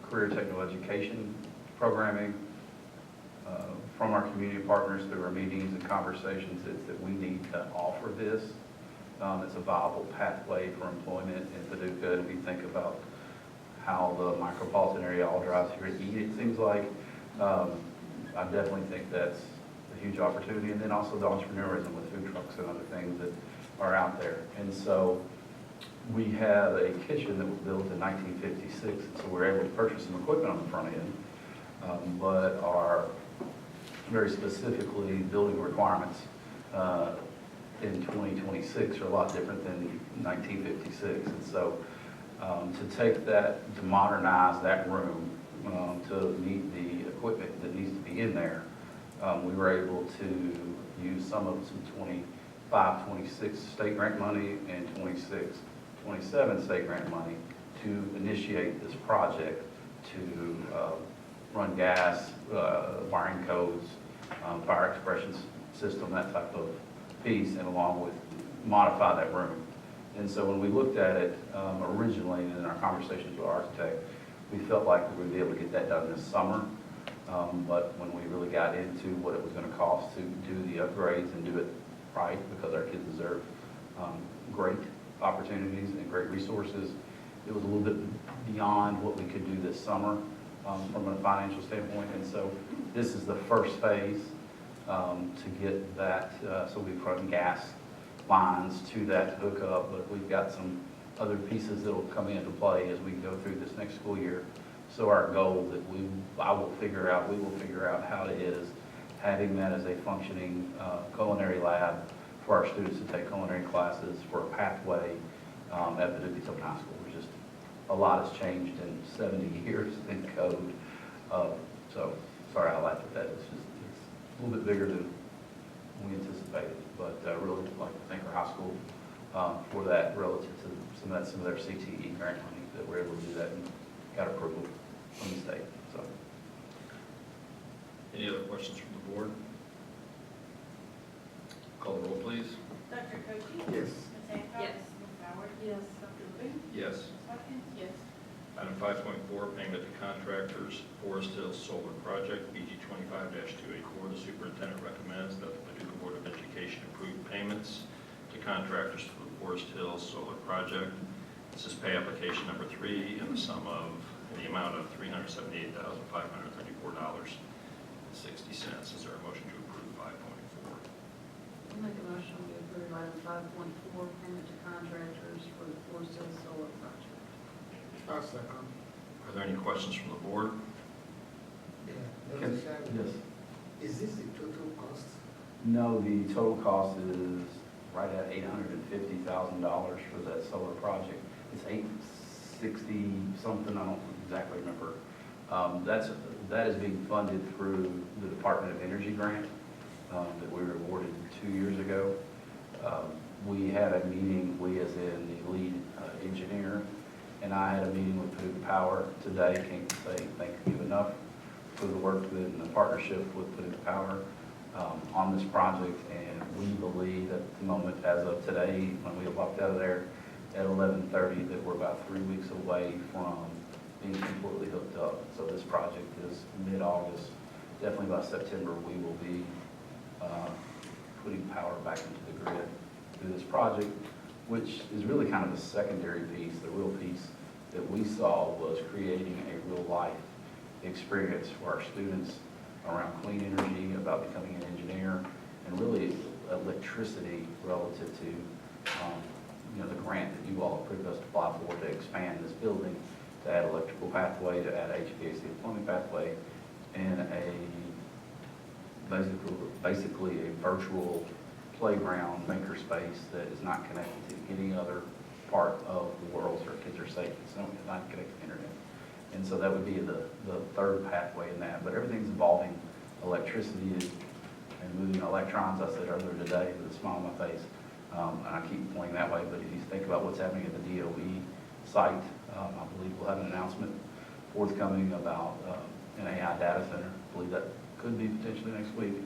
Speaker 3: career technical education programming from our community partners through our meetings and conversations, is that we need to offer this. It's a viable pathway for employment in Paducah. If you think about how the micropolitan area all drives here to eat, it seems like, I definitely think that's a huge opportunity. And then also the entrepreneurism with food trucks and other things that are out there. And so we have a kitchen that was built in 1956, and so we're able to purchase some equipment on the front end, but our very specifically building requirements in 2026 are a lot different than 1956. And so to take that, to modernize that room, to meet the equipment that needs to be in there, we were able to use some 25, 26 state grant money and 27 state grant money to initiate this project, to run gas, wiring codes, fire expression system, that type of piece, and along with modify that room. And so when we looked at it originally in our conversations with our architect, we felt like we would be able to get that done this summer. But when we really got into what it was going to cost to do the upgrades and do it right, because our kids deserve great opportunities and great resources, it was a little bit beyond what we could do this summer from a financial standpoint. And so this is the first phase to get that, so we've run gas lines to that to hook up, but we've got some other pieces that will come into play as we go through this next school year. So our goal that we will figure out how it is having that as a functioning culinary lab for our students to take culinary classes for a pathway at Paducah Tilton High School. There's just a lot has changed in 70 years in code. So sorry I laughed at that. It's a little bit bigger than we anticipated, but I really would like to thank our high school for that relative to some of their CTE grant money that we're able to do that and got approval from the state. So,
Speaker 1: Any other questions from the board? Call the roll, please.
Speaker 2: Dr. Cochi?
Speaker 12: Yes.
Speaker 2: Ms. Hancock?
Speaker 9: Yes.
Speaker 2: Ms. Howard? Yes. Dr. Levine?
Speaker 1: Yes.
Speaker 2: Ms. Hopkins? Yes.
Speaker 1: Item 5.4, payment to contractors, Forest Hills Solar Project, BG 25-284. The superintendent recommends that the Paducah Board of Education approve payments to contractors for the Forest Hills Solar Project. This is pay application number 3 in the amount of $378,534.60. Is there a motion to approve 5.4?
Speaker 2: I'll make a motion to approve item 5.4, payment to contractors for the Forest Hills Solar Project.
Speaker 12: I'll second.
Speaker 1: Are there any questions from the board?
Speaker 12: Yeah.
Speaker 3: Yes.
Speaker 12: Dr. Shelby,
Speaker 3: Yes.
Speaker 12: is this the total cost?
Speaker 3: No, the total cost is right at $850,000 for that solar project. It's 860 something, I don't exactly remember. That is being funded through the Department of Energy grant that we were awarded 2 years ago. We had a meeting, we as in the lead engineer, and I had a meeting with Paducah Power today. Can't say thank you enough for the work and the partnership with Paducah Power. on this project, and we believe at the moment, as of today, when we walked out of there at 11:30, that we're about 3 weeks away from being completely hooked up. So this project is mid-August. Definitely by September, we will be putting power back into the grid through this project, which is really kind of a secondary piece. The real piece that we saw was creating a real-life experience for our students around clean energy, about becoming an engineer, and really electricity relative to, the grant that you all approved us to apply for to expand this building, to add electrical pathway, to add HVAC and plumbing pathway, and basically a virtual playground makerspace that is not connected to any other part of the world where kids are safe. It's not connected to the internet. And so that would be the third pathway in that. But everything's involving electricity and moving electrons. I said earlier today with a smile on my face, and I keep pointing that way, but if you think about what's happening at the DOE site, I believe we'll have an announcement forthcoming about an AI data center. I believe that could be potentially next week.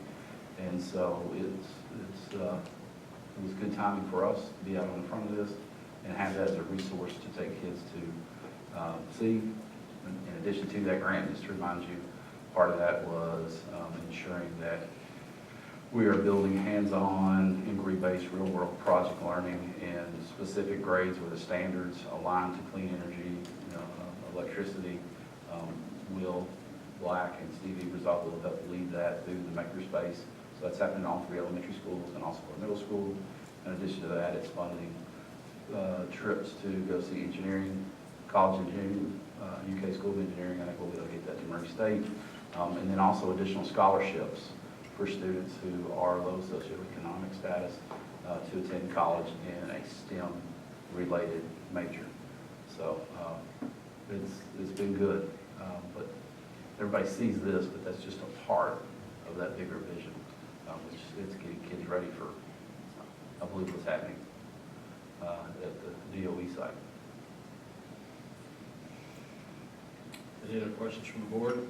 Speaker 3: And so it was good timing for us to be out on the front of this and have that as a resource to take kids to see. In addition to that grant, just to remind you, part of that was ensuring that we are building hands-on, inquiry-based, real-world project learning in specific grades where the standards align to clean energy, electricity. Will Black and Stevie Rizal will help lead that through the makerspace. So that's happening in all 3 elementary schools and also our middle school. In addition to that, it's funding trips to go see engineering, college engineering, UK School of Engineering. I think we'll be able to get that to Murray State. And then also additional scholarships for students who are low socioeconomic status to attend college in a STEM-related major. So it's been good. But everybody sees this, but that's just a part of that bigger vision, which is getting kids ready for, I believe, what's happening at the DOE site.
Speaker 1: Any other questions from the board?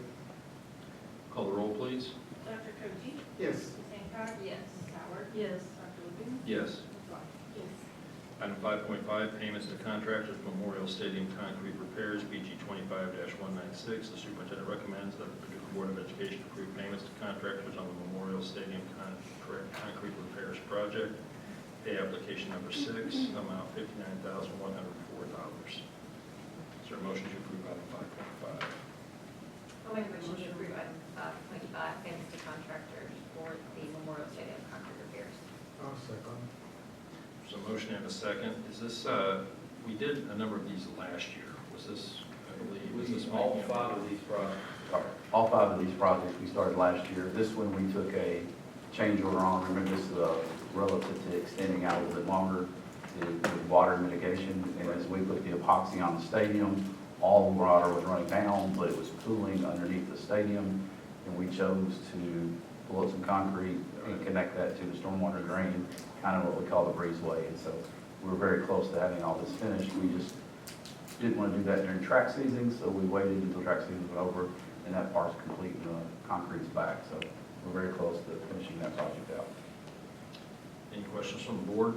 Speaker 1: Call the roll, please.
Speaker 2: Dr. Koji?
Speaker 12: Yes.
Speaker 2: Ms. Hancock? Yes. Ms. Howard? Yes. Dr. Loogan?
Speaker 1: Yes.
Speaker 2: Ms. White? Yes.
Speaker 1: Item 5.5, payments to contractors, Memorial Stadium concrete repairs, BG 25-196. The superintendent recommends that the Paducah Board of Education approve payments to contractors on the Memorial Stadium concrete repairs project. Pay application number 6, amount $59,104. Is there a motion to approve item 5.5?
Speaker 4: I'll make a motion to approve item 5.5, payments to contractors for the Memorial Stadium concrete repairs.
Speaker 12: I'll second.
Speaker 1: There's a motion and a second. Is this, we did a number of these last year. Was this, I believe, was this
Speaker 3: All
Speaker 1: making-
Speaker 3: 5 of these projects. All 5 of these projects we started last year. This one we took a change order on. Remember, this is relative to extending out a little bit longer with water mitigation. And as we put the epoxy on the stadium, all the water was running down, but it was pooling underneath the stadium. And we chose to pull up some concrete and connect that to the stormwater drain, kind of what we call the breezeway. And so we were very close to having all this finished. We just didn't want to do that during track season, so we waited until track season was over, and that part's complete and the concrete's back. So we're very close to finishing that project out.
Speaker 1: Any questions from the board?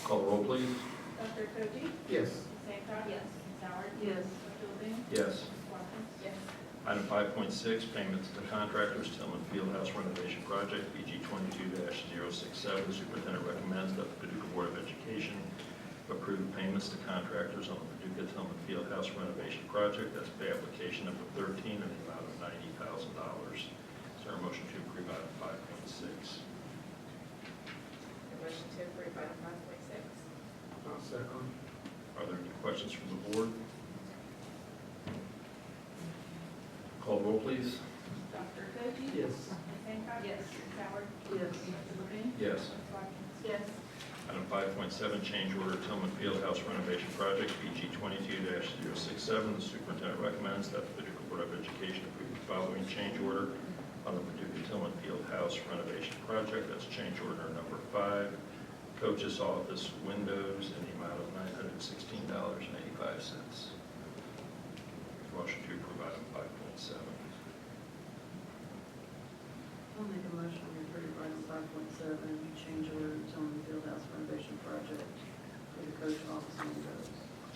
Speaker 1: Call the roll, please.
Speaker 2: Dr. Koji?
Speaker 12: Yes.
Speaker 2: Ms. Hancock?
Speaker 4: Yes.
Speaker 2: Ms. Howard? Yes. Dr. Loogan?
Speaker 1: Yes.
Speaker 2: Ms. Watkins?
Speaker 4: Yes.
Speaker 1: Item 5.6, payments to contractors, Tillman Fieldhouse renovation project, BG 22-067. The superintendent recommends that the Paducah Board of Education approve payments to contractors on the Paducah Tillman Fieldhouse renovation project. That's pay application number 13 in the amount of $90,000. Is there a motion to approve item 5.6?
Speaker 9: Motion to approve item 5.6.
Speaker 12: I'll second.
Speaker 1: Are there any questions from the board? Call the roll, please.
Speaker 2: Dr. Koji?
Speaker 12: Yes.
Speaker 2: Ms. Hancock?
Speaker 4: Yes.
Speaker 2: Ms. Howard? Yes. Dr. Loogan?
Speaker 1: Yes.
Speaker 2: Ms. Watkins?
Speaker 9: Yes.
Speaker 1: Item 5.7, change order Tillman Fieldhouse renovation project, BG 22-067. The superintendent recommends that the Paducah Board of Education approve the following change order on the Paducah Tillman Fieldhouse renovation project. That's change order number 5, coach's office windows in the amount of $916.85. Motion to approve item 5.7.
Speaker 2: I'll make a motion to approve item 5.7, change order to Turman Fieldhouse renovation project for the coach office and windows.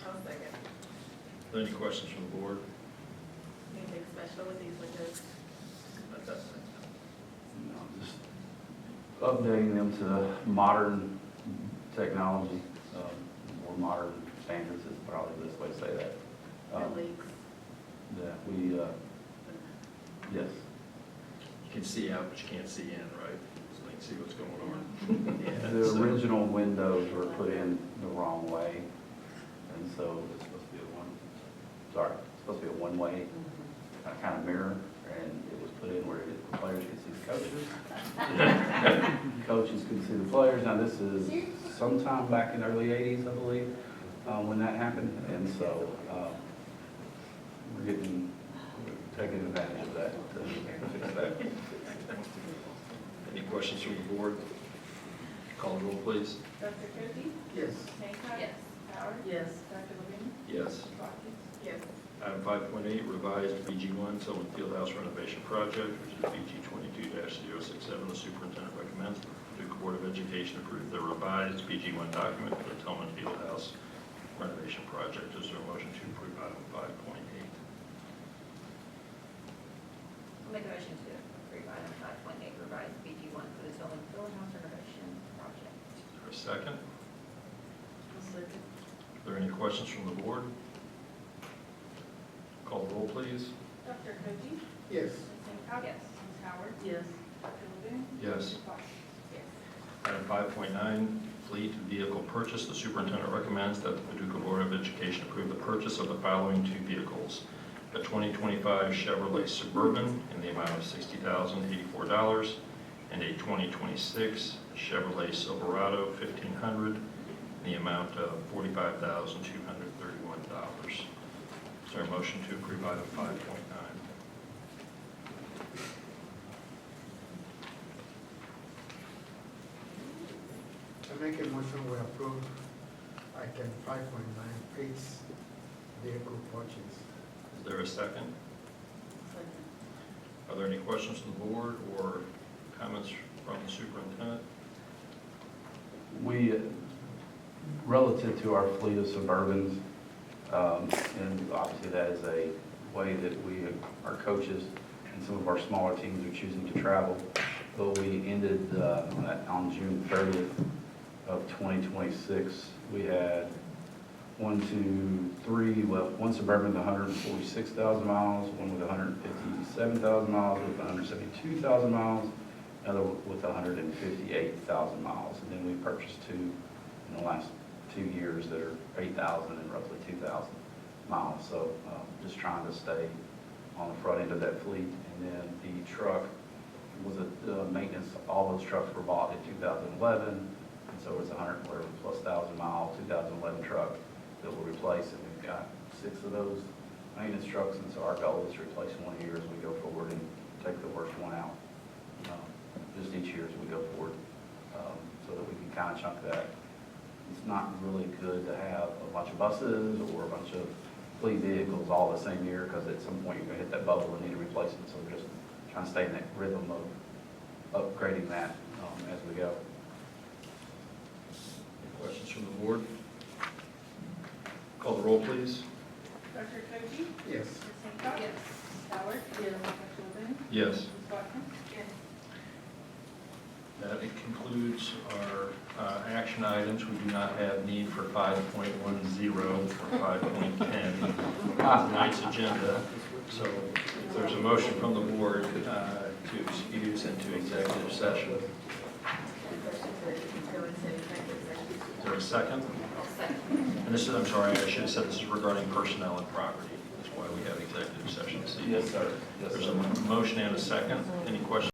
Speaker 9: I'll second.
Speaker 1: Are there any questions from the board?
Speaker 9: Anything special with these windows?
Speaker 3: You know, just updating them to modern technology, more modern standards is probably the best way to say that.
Speaker 9: No leaks?
Speaker 3: Yeah, we, yes.
Speaker 1: You can see out, but you can't see in, right? So they can see what's going on. Yeah,
Speaker 3: The
Speaker 1: so-
Speaker 3: original windows were put in the wrong way, and so it's supposed to be it's supposed to be a one-way kind of mirror, and it was put in where the players could see the coaches. Coaches could see the players. Now, this is sometime back in the early 80s, I believe, when that happened, and so we're taking advantage of that to fix that.
Speaker 1: Any questions from the board? Call the roll, please.
Speaker 9: Dr. Cody?
Speaker 12: Yes.
Speaker 9: Hancock?
Speaker 4: Yes.
Speaker 9: Howard?
Speaker 2: Yes.
Speaker 9: Dr. Levine?
Speaker 1: Yes.
Speaker 9: Watkins? Yes.
Speaker 1: Item 5.8, revised BG1 Tillman Fieldhouse renovation project, which is BG 22-067. The superintendent recommends the Paducah Board of Education approve the revised BG1 document for the Tillman Fieldhouse renovation project. Is there a motion to approve item 5.8?
Speaker 4: I'll make a motion to approve item 5.8, revised BG1 for the Tillman Fieldhouse renovation project.
Speaker 1: Is there a second?
Speaker 2: I'll second.
Speaker 1: Are there any questions from the board? Call the roll, please.
Speaker 9: Dr. Cody?
Speaker 12: Yes.
Speaker 9: Ms. Hancock?
Speaker 4: Yes.
Speaker 9: Ms. Howard?
Speaker 2: Yes.
Speaker 9: Dr. Levine?
Speaker 1: Yes.
Speaker 9: Ms. Watkins? Yes.
Speaker 1: Item 5.9, fleet vehicle purchase. The superintendent recommends that the Paducah Board of Education approve the purchase of the following two vehicles. A 2025 Chevrolet Suburban in the amount of $60,084 and a 2026 Chevrolet Silverado 1500 in the amount of $45,231. Is there a motion to approve item 5.9?
Speaker 12: I make a motion we approve item 5.9, Pace vehicle purchase.
Speaker 1: Is there a second?
Speaker 2: Second.
Speaker 1: Are there any questions from the board or comments from the superintendent?
Speaker 3: We, relative to our fleet of Suburbans, and obviously that is a way that our coaches and some of our smaller teams are choosing to travel. But we ended on June 30th of 2026. We had one Suburban with 146,000 miles, one with 157,000 miles, with 172,000 miles, another with 158,000 miles. And then we purchased two in the last 2 years that are 8,000 and roughly 2,000 miles. So just trying to stay on the front end of that fleet. And then the truck was a maintenance. All those trucks were bought in 2011, and so it was 100+ mile 2011 truck that we'll replace. And we've got 6 of those maintenance trucks, and so our goal is to replace one a year as we go forward and take the worst one out just each year as we go forward, so that we can kind of chunk that. It's not really good to have a bunch of buses or a bunch of fleet vehicles all the same year, because at some point you're going to hit that bubble and need to replace it. So we're just trying to stay in that rhythm of upgrading that as we go.
Speaker 1: Any questions from the board? Call the roll, please.
Speaker 9: Dr. Cody?
Speaker 12: Yes.
Speaker 9: Ms. Hancock?
Speaker 4: Yes.
Speaker 9: Ms. Howard?
Speaker 2: Yes.
Speaker 9: Dr. Levine?
Speaker 1: Yes.
Speaker 9: Ms. Watkins? Yes.
Speaker 1: That concludes our action items. We do not have need for 5.10 or 5.10 on tonight's agenda. So if there's a motion from the board to excuse into executive session. Is there a second? And this is, I'm sorry, I should have said this is regarding personnel and property. That's why we have executive session this evening.
Speaker 3: Yes, sir. Yes,
Speaker 1: There's
Speaker 3: sir.
Speaker 1: a motion and a second. Any questions?